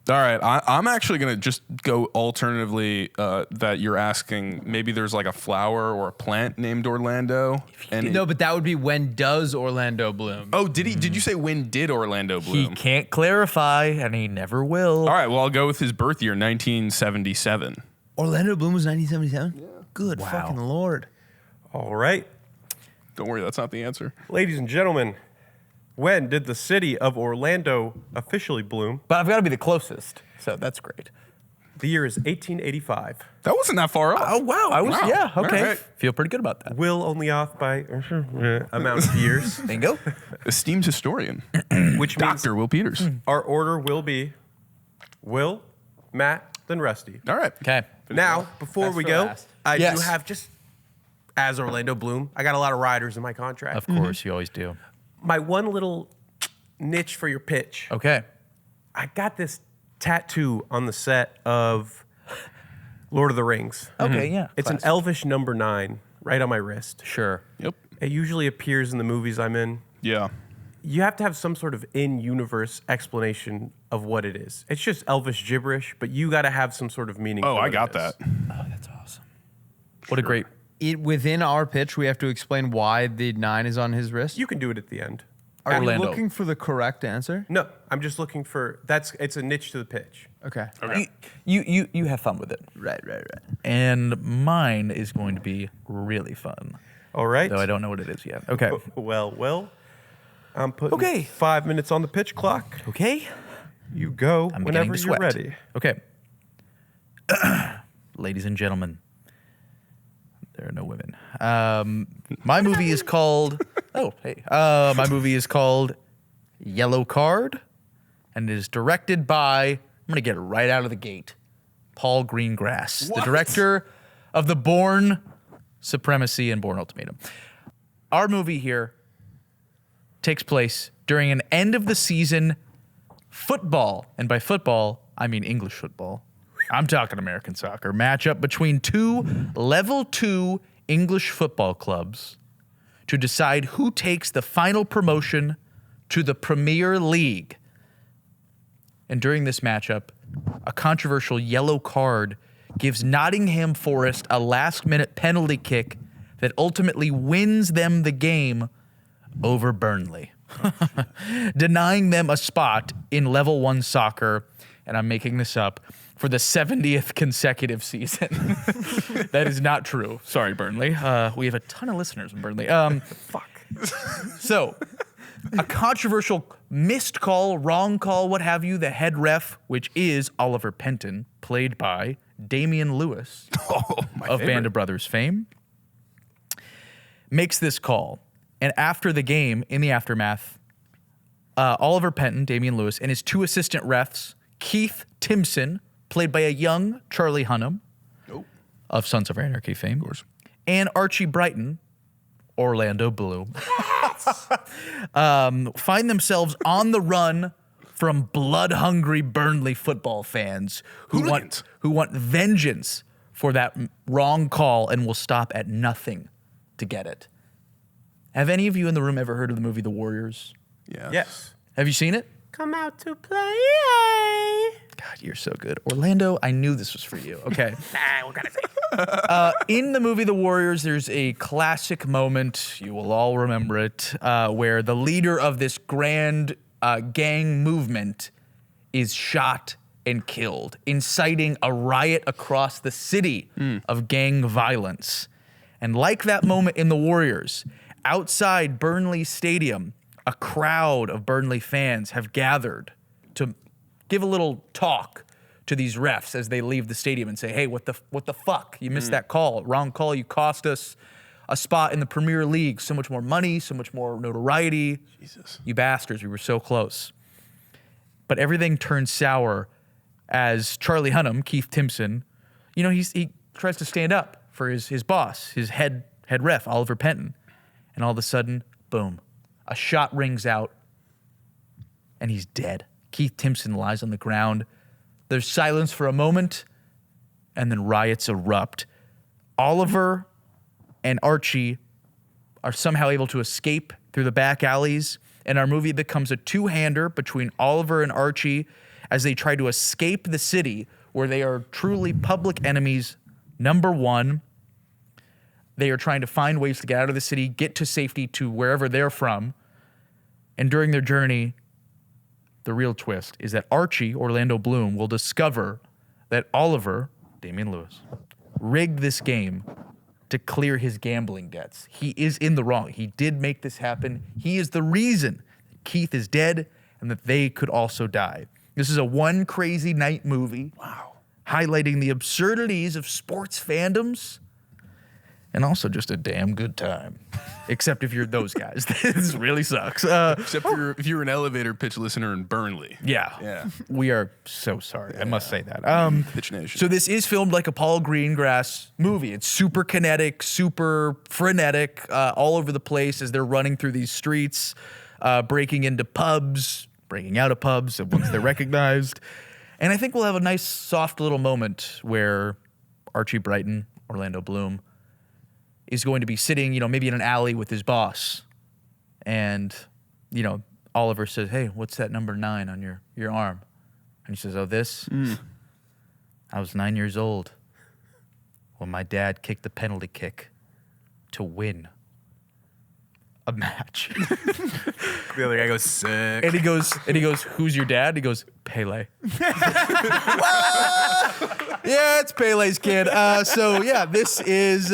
All right. I'm actually going to just go alternatively that you're asking maybe there's like a flower or a plant named Orlando. And No, but that would be when does Orlando bloom? oh, did you say when did Orlando he bloom? can't clarify, and he never will. All right. Well, I'll go with his birth year, 1977. Orlando bloom was 1977? Yeah. Good fucking Lord. All right. Don't worry, that's not the answer. Ladies and gentlemen, when did the city of Orlando officially bloom? But I've got to be the closest, so that's great. The year is 1885. That wasn't that far off. Oh wow, I was Wow. okay. All right. Feel pretty good about that. Will only off by amount of years, Bingo. Esteemed historian, which means Dr. Will Peters. our order will be Will, Matt, then Rusty. All right. Okay. Now, before That's we for go, last. I Yes. do have just as Orlando Bloom. I got a lot of riders in my contract. Of course, you always do. My one little niche for your pitch. Okay. I got this tattoo on the set of Lord of the Rings. Okay, yeah. It's classic. an elvish number 9 right on my wrist. Sure. Yep. It usually appears in the movies I'm in. Yeah. You have to have some sort of in-universe explanation of what it is. It's just elvish gibberish, but you got to have some sort of meaning. Oh, for I what got it that. is. Oh, that's awesome. What a great. Within our pitch, we have to explain why the 9 is on his wrist. You can do it at the end. Are Orlando. you looking for the correct answer? No, I'm just looking for it's a niche to the pitch. Okay. Okay. You have fun with it. Right. And mine is going to be really fun. All right. Though I don't know what it is yet. Okay. Well. I'm putting Okay. 5 minutes on the pitch clock. Okay. You go I'm beginning whenever to you're sweat. ready. Okay. Ladies and gentlemen, there are no women. My movie is called. Oh, hey. My movie is called Yellow Card, and it is directed by. I'm gonna get it right out of the gate. Paul Greengrass, the director of The Bourne Supremacy and Bourne Ultimatum. Our movie here takes place during an end of the season football, and by football, I mean English football. I'm talking American soccer matchup between two level 2 English football clubs to decide who takes the final promotion to the Premier League. And during this matchup, a controversial yellow card gives Nottingham Forest a last-minute penalty kick that ultimately wins them the game over Burnley, denying them a spot in level 1 soccer, and I'm making this up, for the 70th consecutive season. That is not true. Sorry, Burnley. We have a ton of listeners in Burnley. Fuck. So, a controversial missed call, wrong call, what have you, the head ref, which is Oliver Penton, played by Damian Lewis of Band of Brothers fame, makes this call. And after the game, in the aftermath, Oliver Penton, Damian Lewis, and his 2 assistant refs, Keith Timpson, played by a young Charlie Hunnam of Sons of Anarchy fame, and Archie Brighton, Orlando Bloom, find themselves on the run from blood-hungry Burnley football fans who want vengeance for that wrong call and will stop at nothing to get it. Have any of you in the room ever heard of the movie The Warriors? Yes. Have you seen it? Come out to play. God, you're so good. Orlando, I knew this was for you. Okay. What can I say? In the movie The Warriors, there's a classic moment, you will all remember it, where the leader of this grand gang movement is shot and killed, inciting a riot across the city of gang violence. And like that moment in The Warriors, outside Burnley Stadium, a crowd of Burnley fans have gathered to give a little talk to these refs as they leave the stadium and say, hey, what the fuck? You missed that call. Wrong call. You cost us a spot in the Premier League. So much more money, so much more notoriety. Jesus. You bastards, we were so close. But everything turns sour as Charlie Hunnam, Keith Timpson, he tries to stand up for his boss, his head ref, Oliver Penton. And all of a sudden, boom, a shot rings out and he's dead. Keith Timpson lies on the ground. There's silence for a moment, and then riots erupt. Oliver and Archie are somehow able to escape through the back alleys, and our movie becomes a two-hander between Oliver and Archie as they try to escape the city where they are truly public enemies. Number 1, they are trying to find ways to get out of the city, get to safety to wherever they're from, and during their journey, the real twist is that Archie, Orlando Bloom, will discover that Oliver, Damian Lewis, rigged this game to clear his gambling debts. He is in the wrong. He did make this happen. He is the reason that Keith is dead and that they could also die. This is a one crazy night movie. Wow. Highlighting the absurdities of sports fandoms and also just a damn good time. Except if you're those guys. This really sucks. Except if you're an elevator pitch listener in Burnley. Yeah. We are so sorry. I must say that. Pitch Nation. So this is filmed like a Paul Greengrass movie. It's super kinetic, super frenetic, all over the place as they're running through these streets. breaking into pubs, breaking out of pubs once they're recognized. And I think we'll have a nice, soft little moment where Archie Brighton, Orlando Bloom, is going to be sitting, maybe in an alley with his boss. And, Oliver says, "Hey, what's that number 9 on your arm?" And he says, "Oh, this? I was 9 years old when my dad kicked the penalty kick to win a match." The other guy goes, "Sick." And he goes, "Who's your dad?" He goes, "Pele." Yeah, it's Pele's kid. This is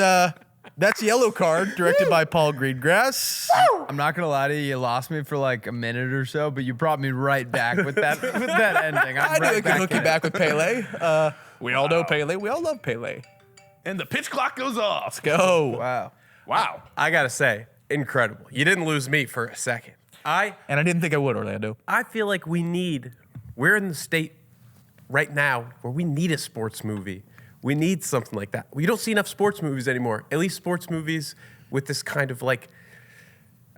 that's Yellow Card, directed by Paul Greengrass. I'm not gonna lie to you. You lost me for like a minute or so, but you brought me right back with that ending. I knew I could hook you back with Pele. We all know Pele. We all love Pele. And the pitch clock goes off. Go. Wow. I gotta say, incredible. You didn't lose me for a second. And I didn't think I would, Orlando. I feel like we're in the state right now where we need a sports movie. We need something like that. We don't see enough sports movies anymore. At least sports movies with this kind of like,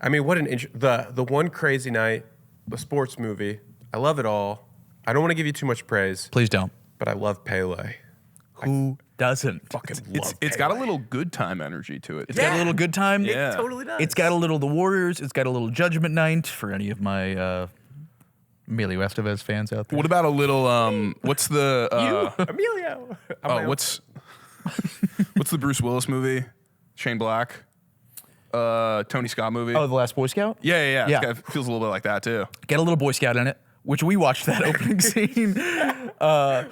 the One Crazy Night, the sports movie. I love it all. I don't want to give you too much praise, Please don't. but I love Pele. Who doesn't? Fucking love It's got a little good time energy to it. It's got a little good time. Yeah. It totally does. It's got a little The Warriors. It's got a little Judgment Night for any of my Emilio Estevez fans out there. What about a little what's the Emilio. what's the Bruce Willis movie? Shane Black? Tony Scott movie? Oh, The Last Boy Scout? Yeah. Yeah. It feels a little bit like that too. Get a little Boy Scout in it, which we watched that opening scene. Where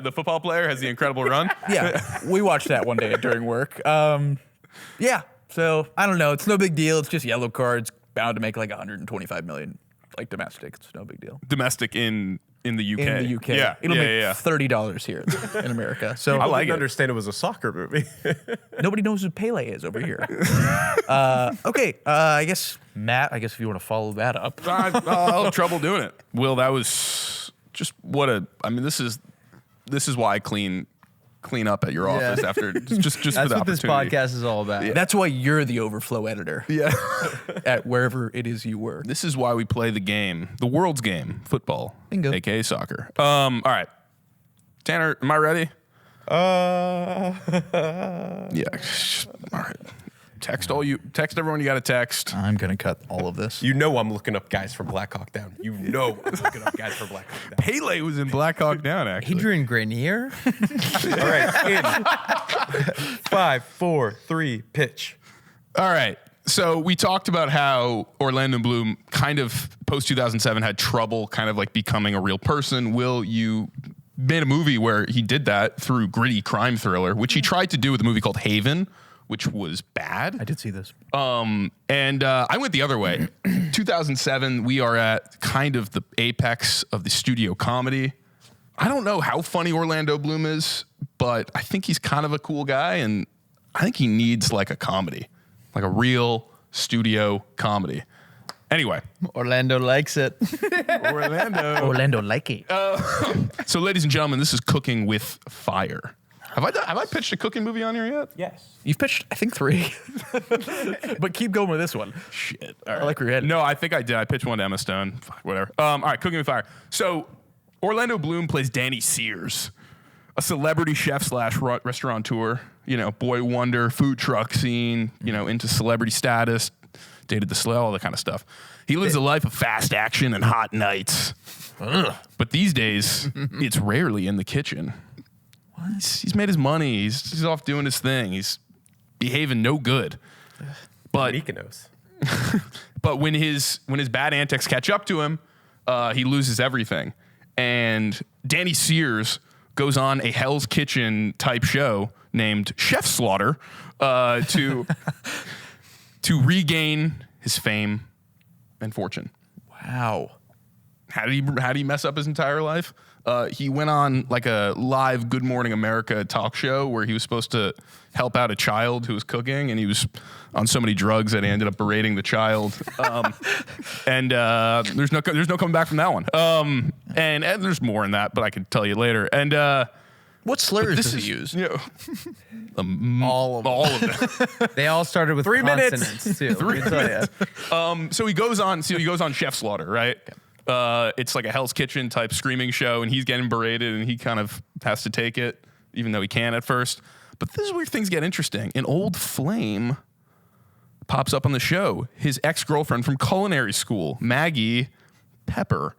the football player has the incredible run? Yeah, we watched that one day during work. Yeah, so I don't know. It's no big deal. It's just Yellow Card's bound to make like 125 million, like domestic. It's no big deal. Domestic in the UK. In the UK, Yeah. it'll make yeah. $30 here in America. So I like didn't it. understand it was a soccer movie. nobody knows who Pele is over here. Okay, I guess Matt. I guess if you want to follow that up. I'll have trouble doing it. Will, that was just this is why I clean up at your office after just for That's the what this opportunity. podcast is all about. That's why you're the overflow editor. Yeah. At wherever it is you work. This is why we play the game, the world's game, football, Bingo. aka soccer. All right, Tanner, am I ready? Yeah. All right. Text everyone you got to text. I'm gonna cut all of this. You know I'm looking up guys from Blackhawk Down. You know I'm looking up guys from Blackhawk Down. Pele was in Blackhawk Down, actually. Adrian Grenier. All right, in 5, 4, 3, pitch. All right. So we talked about how Orlando Bloom kind of post 2007 had trouble kind of like becoming a real person. Will, you made a movie where he did that through gritty crime thriller, which he tried to do with a movie called Haven, which was bad. I did see this. I went the other way. 2007, we are at kind of the apex of the studio comedy. I don't know how funny Orlando Bloom is, but I think he's kind of a cool guy, and I think he needs like a comedy, like a real studio comedy. Anyway. Orlando likes it. Orlando like it. So, ladies and gentlemen, this is Cooking with Fire. Have I pitched a cooking movie on here yet? Yes. You've pitched, I think, 3. But keep going with this one. Shit. I like where you're headed. No, I think I did. I pitched one to Emma Stone. Fuck, whatever. All right, Cooking with Fire. So Orlando Bloom plays Danny Sears, a celebrity chef / restaurateur, boy wonder, food truck scene, into celebrity status, dated the slow, all that kind of stuff. He lives a life of fast action and hot nights. But these days, it's rarely in the kitchen. He's made his money. He's off doing his thing. He's behaving no good. But Mykonos. But when his bad antics catch up to him, he loses everything. And Danny Sears goes on a Hell's Kitchen type show named Chef Slaughter to regain his fame and fortune. Wow. How did he mess up his entire life? He went on like a live Good Morning America talk show where he was supposed to help out a child who was cooking, and he was on so many drugs that he ended up berating the child. And there's no coming back from that one. And there's more in that, but I can tell you later. And What slurs This does is he use? You know, All of them. all of them. They all started with 3 minutes. consonants too. Let me tell ya. So he goes on Chef Slaughter, right? It's like a Hell's Kitchen type screaming show, and he's getting berated, and he kind of has to take it, even though he can at first. But this is where things get interesting. An old flame pops up on the show. His ex-girlfriend from culinary school, Maggie Pepper.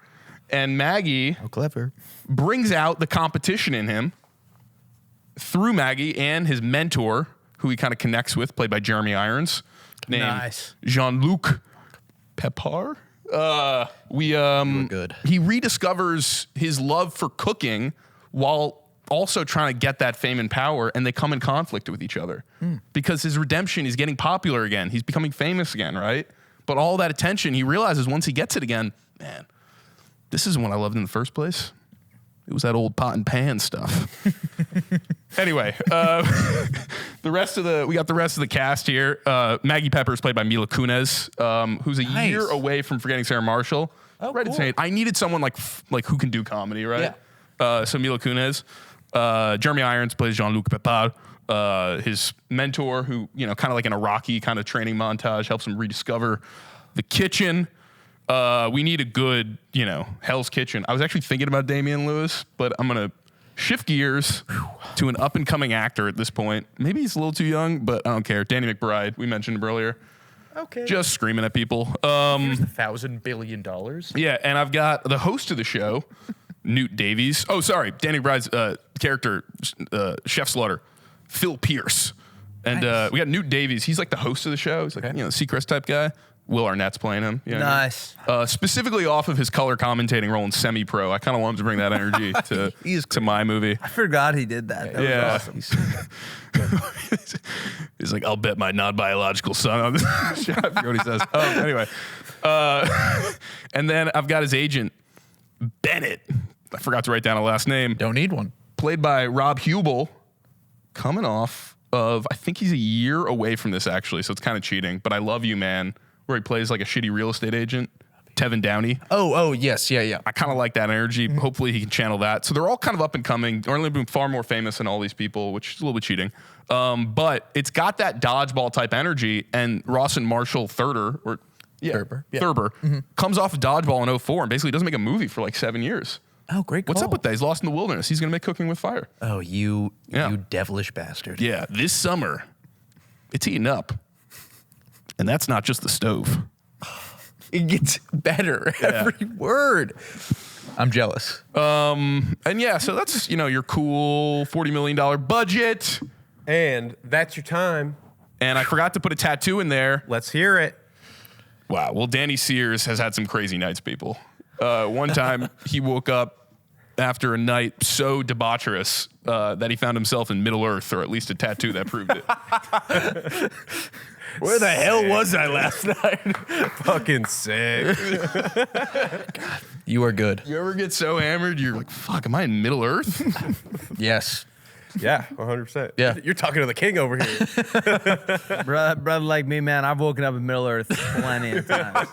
And Maggie Clever. brings out the competition in him through Maggie and his mentor, who he kind of connects with, played by Jeremy Irons, named Nice. Jean-Luc Pepard. Good. He rediscovers his love for cooking while also trying to get that fame and power, and they come in conflict with each other because his redemption is getting popular again. He's becoming famous again, right? But all that attention, he realizes once he gets it again, man, this isn't what I loved in the first place. It was that old pot and pan stuff. Anyway, we got the rest of the cast here. Maggie Pepper is played by Mila Kunis, who's a year away from Forgetting Sarah Marshall. Oh, Ready to say it. I needed someone like who can do comedy, right? Yeah. So Mila Kunis. Jeremy Irons plays Jean-Luc Pepard. His mentor, who, kind of like in a Rocky kind of training montage, helps him rediscover the kitchen. We need a good, Hell's Kitchen. I was actually thinking about Damian Lewis, but I'm going to shift gears to an up-and-coming actor at this point. Maybe he's a little too young, but I don't care. Danny McBride, we mentioned him earlier. Okay. Just screaming at people. Here's $1,000 billion. Yeah, and I've got the host of the show, Newt Davies. Oh, sorry. Danny McBride's character, Chef Slaughter, Phil Pierce. And we got Newt Davies. He's like the host of the show. He's like, Seacrest type guy. Will Arnett's playing him. You know what I mean? Nice. Specifically off of his color commentating role in Semi-Pro. I kind of want him to bring that energy to my movie. I forgot he did that. That was awesome. He's like, I'll bet my non-biological son on this. I forget what he says. Anyway. And then I've got his agent, Bennett. I forgot to write down a last name. Don't need one. Played by Rob Hubel, coming off of, I think he's a year away from this actually, so it's kind of cheating, but I Love You Man, where he plays like a shitty real estate agent, Tevin Downey. Oh, yes, yeah. I kind of like that energy. Hopefully he can channel that. So they're all kind of up and coming. Orlando Bloom far more famous than all these people, which is a little bit cheating. But it's got that dodgeball type energy, and Rawson Marshall Thurber, comes off of Dodgeball in 2004 and basically doesn't make a movie for like 7 years. Oh, great call. What's up with that? He's lost in the wilderness. He's going to make Cooking with Fire. Oh, you devilish bastard. Yeah, this summer, it's heating up. And that's not just the stove. It gets better every word. I'm jealous. And yeah, so that's, your cool $40 million budget. And that's your time. And I forgot to put a tattoo in there. Let's hear it. Wow. Well, Danny Sears has had some crazy nights, people. One time he woke up after a night so debaucherous that he found himself in Middle Earth, or at least a tattoo that proved it. Where the hell was I last night? Fucking sick. God, you are good. You ever get so hammered, you're like, fuck, am I in Middle Earth? Yes. Yeah, 100%. Yeah. You're talking to the king over here. Brother like me, man, I've woken up in Middle Earth plenty of times.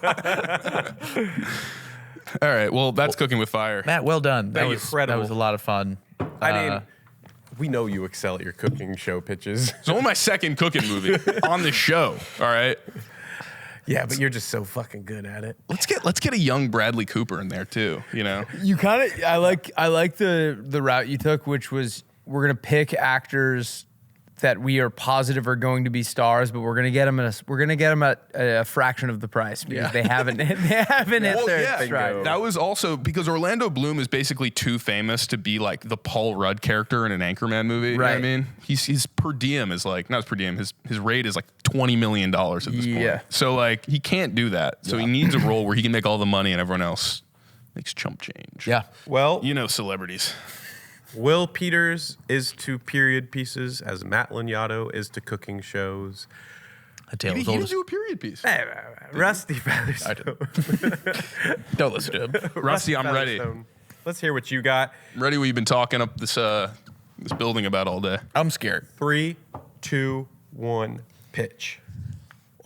All right, well, that's Cooking with Fire. Matt, well done. That was Incredible. a lot of fun. I mean, we know you excel at your cooking show pitches. It's only my second cooking movie on the show, all right? Yeah, but you're just so fucking good at it. Let's get a young Bradley Cooper in there too, You kind of, I like the route you took, which was we're gonna pick actors that we are positive are going to be stars, but we're gonna get them at a fraction of the price because they haven't hit their stride. That was also because Orlando Bloom is basically too famous to be like the Paul Rudd character in an Anchorman movie. You know what I mean? His per diem is like, not his per diem, his rate is like $20 million at this point. So like he can't do that. So he needs a role where he can make all the money and everyone else makes chump change. Yeah. Well, Celebrities. Will Peters is to period pieces as Matt Lagnato is to cooking shows. A tale He as old didn't as... do a period piece. Rusty Featherstone. Don't listen to him. Rusty, I'm ready. Let's hear what you got. I'm ready what you've been talking up this building about all day. I'm scared. 3, 2, 1, pitch.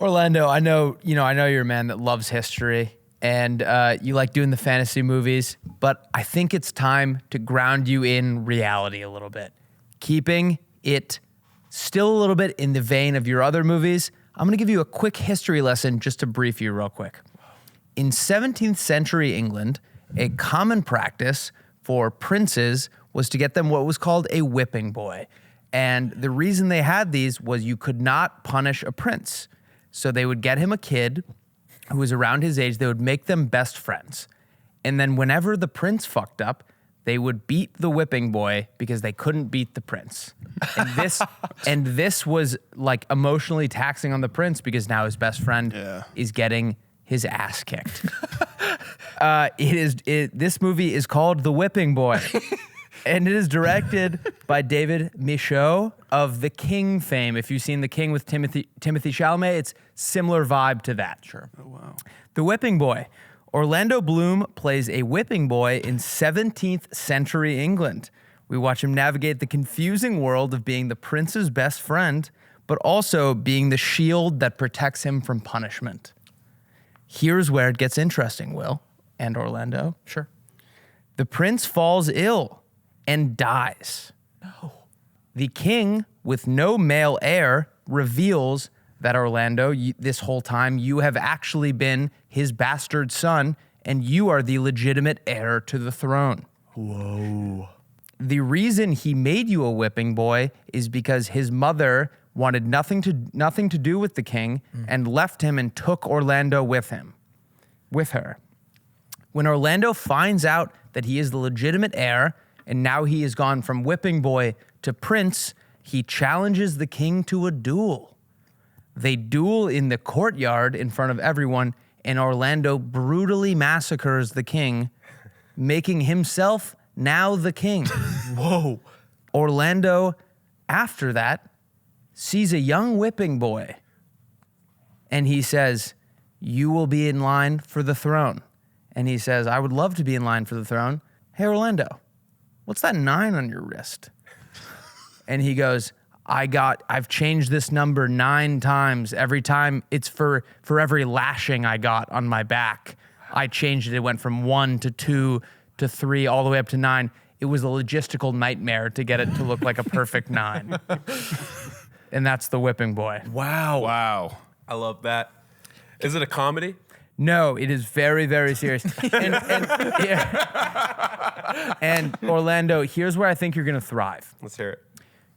Orlando, I know you're a man that loves history and you like doing the fantasy movies, but I think it's time to ground you in reality a little bit. keeping it still a little bit in the vein of your other movies, I'm going to give you a quick history lesson just to brief you real quick. In 17th century England, a common practice for princes was to get them what was called a whipping boy. And the reason they had these was you could not punish a prince. So they would get him a kid who was around his age. They would make them best friends. And then whenever the prince fucked up, they would beat the whipping boy because they couldn't beat the prince. And this was like emotionally taxing on the prince because now his best friend is getting his ass kicked. This movie is called The Whipping Boy. And it is directed by David Michôd of The King fame. If you've seen The King with Timothy Chalamet, it's similar vibe to that. Sure. Oh, wow. The Whipping Boy. Orlando Bloom plays a whipping boy in 17th century England. We watch him navigate the confusing world of being the prince's best friend, but also being the shield that protects him from punishment. Here's where it gets interesting, Will and Orlando. Sure. The prince falls ill and dies. No. The king, with no male heir, reveals that Orlando, this whole time, you have actually been his bastard son, and you are the legitimate heir to the throne. Whoa. The reason he made you a whipping boy is because his mother wanted nothing to do with the king and left him and took Orlando with her. When Orlando finds out that he is the legitimate heir, and now he has gone from whipping boy to prince, he challenges the king to a duel. They duel in the courtyard in front of everyone, and Orlando brutally massacres the king, making himself now the king. Whoa. Orlando, after that, sees a young whipping boy, and he says, "You will be in line for the throne." And he says, "I would love to be in line for the throne. Hey, Orlando, what's that 9 on your wrist?" And he goes, I've changed this number 9 times. Every time it's for every lashing I got on my back. I changed it. It went from 1 to 2 to 3, all the way up to 9. It was a logistical nightmare to get it to look like a perfect 9. And that's The Whipping Boy. Wow. Wow. I love that. Is it a comedy? No, it is very, very serious. And Orlando, here's where I think you're going to thrive. Let's hear it.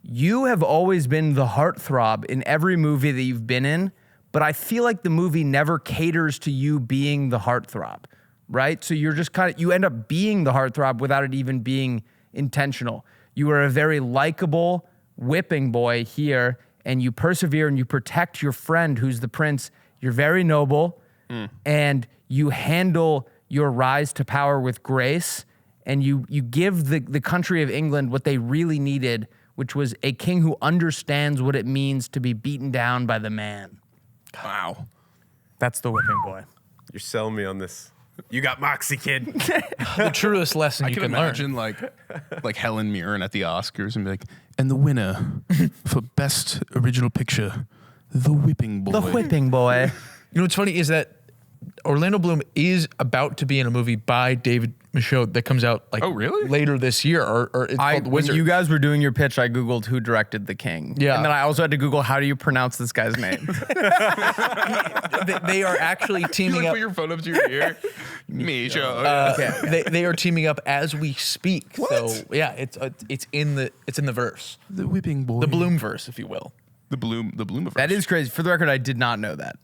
You have always been the heartthrob in every movie that you've been in, but I feel like the movie never caters to you being the heartthrob, right? So you're just you end up being the heartthrob without it even being intentional. You are a very likable whipping boy here, and you persevere and you protect your friend who's the prince. You're very noble, and you handle your rise to power with grace, and you give the country of England what they really needed, which was a king who understands what it means to be beaten down by the man. Wow. That's The Whipping Boy. You're selling me on this. You got moxie, kid. The truest lesson I you can can learn. imagine like Helen Mirren at the Oscars and be like, and the winner for best original picture, The Whipping Boy. The Whipping Boy. You know what's funny is that Orlando Bloom is about to be in a movie by David Michôd that comes out like Oh, really? later this year, or it's called The When Wizard. you guys were doing your pitch, I Googled who directed The King. Yeah. And then I also had to Google, how do you pronounce this guy's name? they are actually You teaming like up. put your phone up to your ear? Me, Joe. Okay. They are teaming up as we speak. So yeah, it's in the verse, The Whipping Boy. the Bloom verse, if you will. The Bloom of That is crazy. For the record, I did not know that.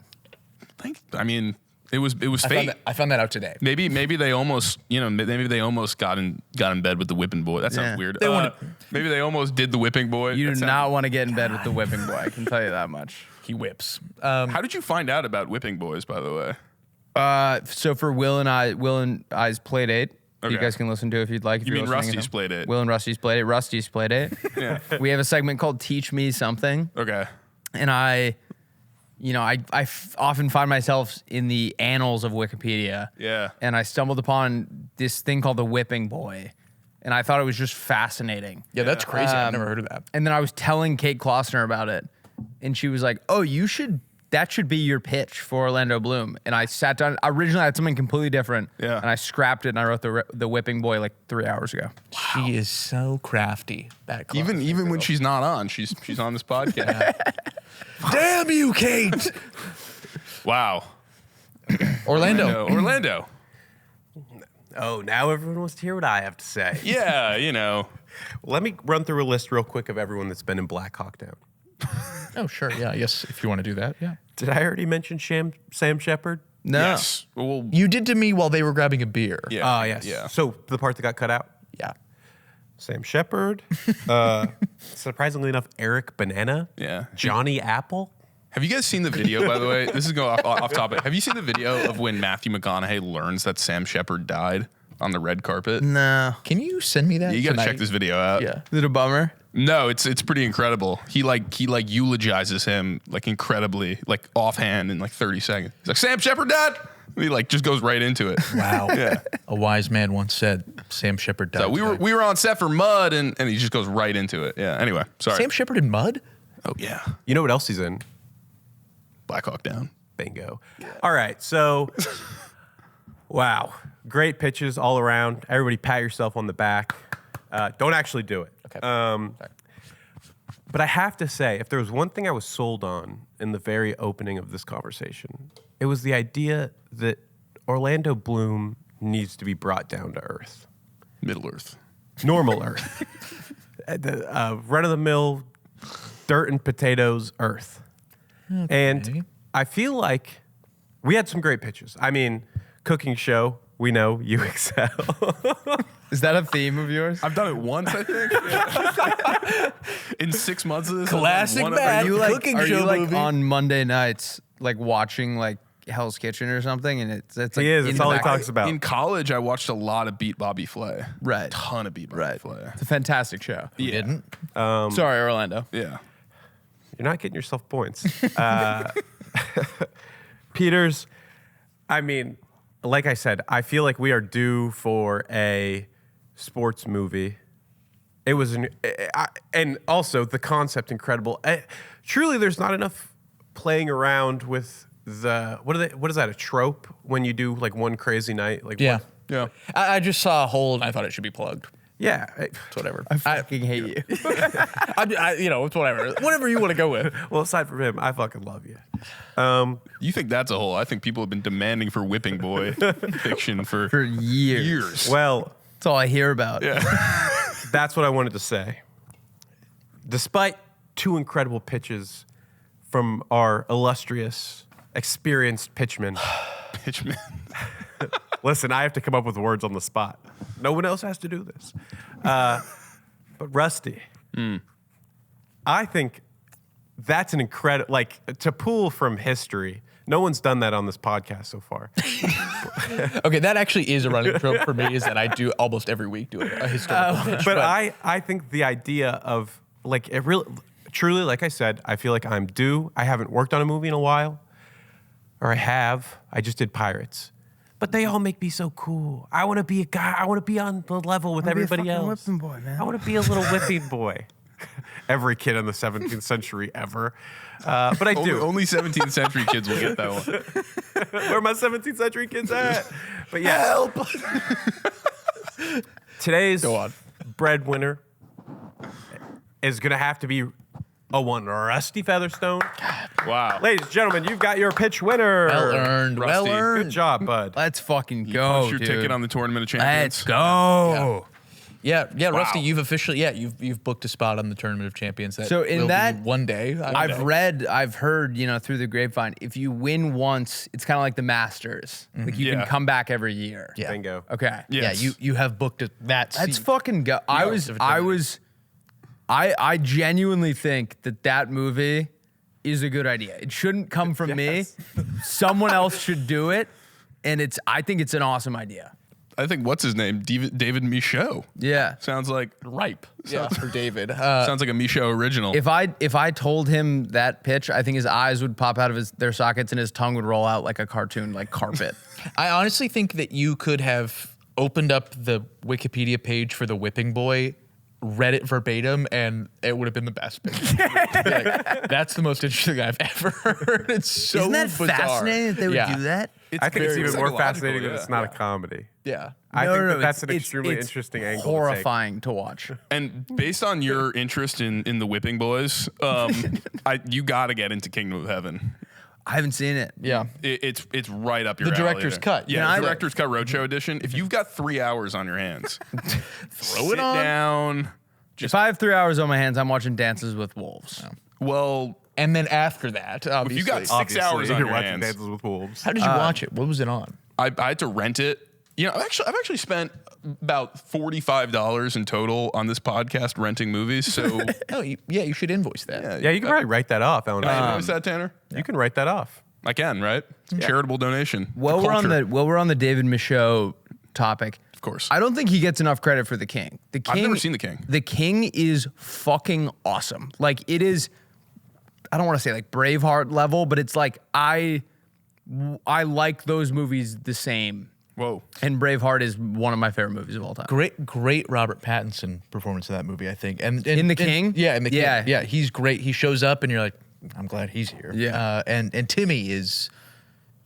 I mean, it was fate. I found that out today. Maybe they almost got in bed with the Whipping Boy. That sounds Yeah. weird. They wanted- maybe they almost did the Whipping Boy. You That do sounds- not want to get in bed with the whipping boy. I can tell you that much. He whips. How did you find out about Whipping Boys, by the way? So for Will and I's Playdate, you Okay. guys can listen to if you'd like. If You you're mean listening at Rusty's home. Playdate? Will and Rusty's Playdate. Rusty's Playdate. Yeah. We have a segment called Teach Me Something. Okay. And I often find myself in the annals of Wikipedia. Yeah. And I stumbled upon this thing called the Whipping Boy. And I thought it was just fascinating. Yeah, that's crazy. I've never heard of that. And then I was telling Kate Klossner about it. And she was like, "Oh, you should that should be your pitch for Orlando Bloom. And I sat down. Originally, I had something completely different. Yeah. And I scrapped it and I wrote the whipping boy like 3 hours ago. She is so crafty. That Even when she's not on, she's on this podcast. damn you, Kate. Wow. Orlando. Oh, now everyone wants to hear what I have to say. Yeah, you know. Let me run through a list real quick of everyone that's been in Blackhawk Down. Oh, sure. Yeah. Yes. If you want to do that. Yeah. Did I already mention Sam Shepard? No. Yes. Well, You did to me while they were grabbing a beer. yeah. Oh, yes. Yeah. So the part that got cut out? Yeah. Sam Shepard. Surprisingly enough, Eric Banana. Yeah. Johnny Apple. Have you guys seen the video, by the way? This is going off topic. Have you seen the video of when Matthew McConaughey learns that Sam Shepard died on the red carpet? No. Can you send me that? You got to tonight? check this video out. Yeah. Is it a bummer? No, it's pretty incredible. He eulogizes him like incredibly, like offhand in like 30 seconds. He's like, Sam Shepard died. And he like just goes right into it. Wow. Yeah. A wise man once said Sam Shepard died. So we were on set for Mud, and he just goes right into it. Yeah. Anyway, sorry. Sam Shepard in Mud? Oh yeah. You know what else he's in? Blackhawk Down. Bingo. All right. So, wow. Great pitches all around. Everybody pat yourself on the back. Don't actually do it. Okay. But I have to say, if there was one thing I was sold on in the very opening of this conversation, it was the idea that Orlando Bloom needs to be brought down to earth. Middle Earth. Normal earth. Run-of-the-mill, dirt and potatoes earth. And I feel like we had some great pitches. I mean, cooking show, we know you excel. Is that a theme of yours? I've done it once, I think. In 6 months of this. Classic one Matt. Are you like, Cooking are show you like movie. on Monday nights, like watching like Hell's Kitchen or something? And it's like He is. in It's the all he back- talks about. In college, I watched a lot of Beat Bobby Flay. Right. Ton of Beat Bobby Right. Flay. It's a fantastic show. Yeah. Didn't? Sorry, Orlando. Yeah. You're not getting yourself points. Peters, I mean, like I said, I feel like we are due for a sports movie. It was, and also the concept incredible. Truly, there's not enough playing around with what is that, a trope when you do like one crazy night? Like Yeah. what- Yeah. I just saw a hole and I thought it should be plugged. yeah. It's whatever. I fucking hate you. It's whatever. Whatever you want to go with. Well, aside from him, I fucking love you. You think that's a hole? I think people have been demanding for Whipping Boy fiction for For years. years. Well, That's all I hear about. Yeah. that's what I wanted to say. Despite two incredible pitches from our illustrious, experienced pitchman. Pitchman. Listen, I have to come up with words on the spot. No one else has to do this. But Rusty, I think that's an incredible, like to pull from history. No one's done that on this podcast so far. Okay, that actually is a running trope for me, is that I do almost every week do a historical pitch. But I think the idea of like it really, truly, like I said, I feel like I'm due. I haven't worked on a movie in a while, or I have. I just did Pirates, but they all make me so cool. I want to be a guy. I want to be on the level with everybody else. Whipping boy, man. I want to be a little whipping boy. Every kid in the 17th century ever, but I do. Only 17th century kids will get that one. Where are my 17th century kids at? But yeah, help. Today's breadwinner is going to have to be a one Rusty Featherstone. Wow. Ladies and gentlemen, you've got your pitch winner. Well earned. Well Rusty. earned. Good job, bud. Let's fucking You go, punched your dude. ticket on the Tournament of Champions. Let's go. Yeah, Rusty, you've officially, you've booked a spot on the Tournament of Champions. That So in will be that- one day, I've heard, through the grapevine, if you win once, it's kind of like the Masters. Like you Yeah. can come back every year. Yeah. Bingo. Okay. Yes. Yeah, you have booked that. That's seat. fucking go. I genuinely think that movie is a good idea. It shouldn't come from me. Someone else should do it. And I think it's an awesome idea. I think what's his name? David Michaud. Yeah. Sounds like ripe. Yeah, for David. sounds like a Michaud original. If I told him that pitch, I think his eyes would pop out of their sockets and his tongue would roll out like a cartoon, like carpet. I honestly think that you could have opened up the Wikipedia page for the Whipping Boy read it verbatim, and it would have been the best picture. Like, that's the most interesting I've ever heard. It's so Isn't that bizarre. fascinating that they would Yeah. do that? I think it's very even more psychological, fascinating that yeah. it's not a comedy. Yeah. I think that no, that's an it's- extremely it's interesting angle. Horrifying to watch. And based on your interest in the Whipping Boys, you got to get into Kingdom of Heaven. I haven't seen it. Yeah. It's right up your The alley director's there. cut. Yeah, Yeah, the I- director's cut roadshow edition. If you've got 3 hours on your hands, throw it sit on. down. If I have 3 hours on my hands, I'm watching Dances with Wolves. Well, And then after that, obviously. if you got 6 Obviously, hours on you're your watching hands, Dances with Wolves. How did you watch it? What was it on? I had to rent it. You know, I've actually spent about $45 in total on this podcast renting movies. So Oh, you should invoice that. Yeah, you can probably write that off, Ellen. Is that Tanner? You can write that off. I can, right? It's a charitable donation. While we're on the David Michaud topic, Of course. I don't think he gets enough credit for The King. The King. I've never seen The King. The King is fucking awesome. Like it is. I don't want to say like Braveheart level, but it's like I like those movies the same. Whoa. And Braveheart is one of my favorite movies of all time. Great Robert Pattinson performance in that movie, I think. And In The King? Yeah, in The King. Yeah. Yeah, he's great. He shows up and you're like, I'm glad he's here. Yeah. And Timmy is,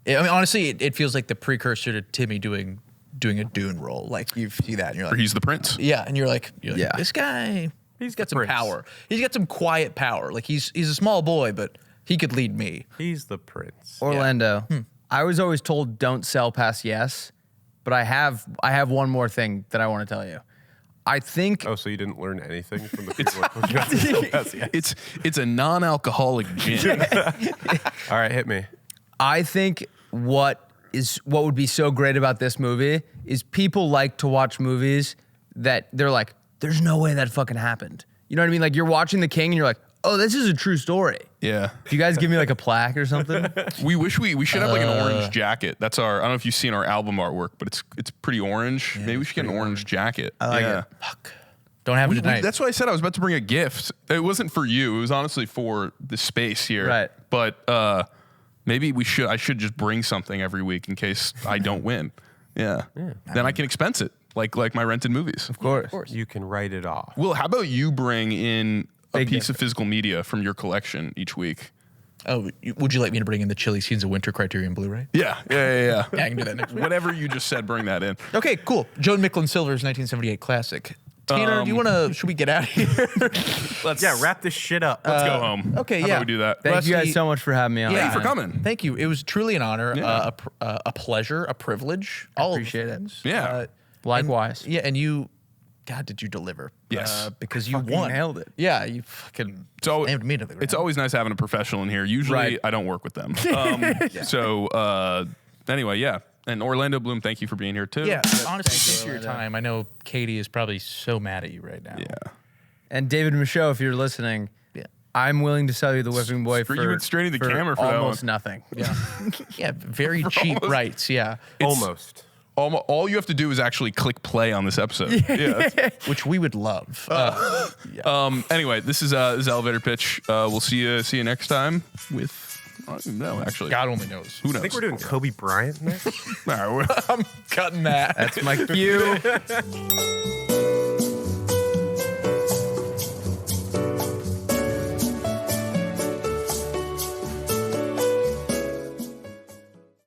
I mean, honestly, it feels like the precursor to Timmy doing a Dune role. Like you see that and you're Or like, he's the prince. yeah, and you're like Yeah. this guy, he's got some prince. power. He's got some quiet power. Like he's a small boy, but he could lead me. He's the prince. Orlando. I was always told don't sell past yes, but I have one more thing that I want to tell you. I think Oh, so you didn't learn anything from the people that told you not to sell past yet? It's a non-alcoholic gin. All right, hit me. I think what would be so great about this movie is people like to watch movies that they're like, there's no way that fucking happened. You know what I mean? Like you're watching The King and you're like, oh, this is a true story. Yeah. Do you guys give me like a plaque or something? We should have like an orange jacket. That's our. I don't know if you've seen our album artwork, but it's pretty orange. Maybe we should get an orange jacket. I like it. Fuck. Don't have it tonight. That's why I said I was about to bring a gift. It wasn't for you. It was honestly for the space here. Right. But maybe I should just bring something every week in case I don't win. Yeah. Then I can expense it like my rented movies. Of course. You can write it off. Will, how about you bring in a Big piece gift. of physical media from your collection each week? Oh, would you like me to bring in the Chili Scenes of Winter Criterion Blu-ray? Yeah. Yeah, I can do that next week. Whatever you just said, bring that in. Okay, cool. Joan Micklin Silver's 1978 classic. Tanner, do you want to? Should we get out of here? Yeah, wrap this shit up. Let's go home. okay, How yeah. about we do that? Thank you Rusty- guys so much for having me on. Thank you for coming. Thank you. It was truly an honor, Yeah. a pleasure, a privilege. All appreciate of it. the things. Yeah. Likewise. Yeah, and you, God, did you deliver? Yes. Because you fucking won. nailed it. Yeah, you fucking It's always, named me to the ground. it's always nice having a professional in here. Usually Right. I don't work with them. So anyway, yeah. And Orlando Bloom, thank you for being here too. Yeah, honestly, thanks for your time. I know Katie is probably so mad at you right now. Yeah. And David Michaud, if you're listening, Yeah. I'm willing to sell you the Whipping Boy Screw for you went straight into the camera for that almost one. nothing. Yeah. Yeah, very cheap rights. Yeah. Almost. All you have to do is actually click play on this episode. Yeah. Which we would love. Anyway, this is Elevator Pitch. We'll see you next time with. No, actually. God only knows. Who knows? I think we're doing Kobe Bryant next. All right, I'm cutting that. That's my cue.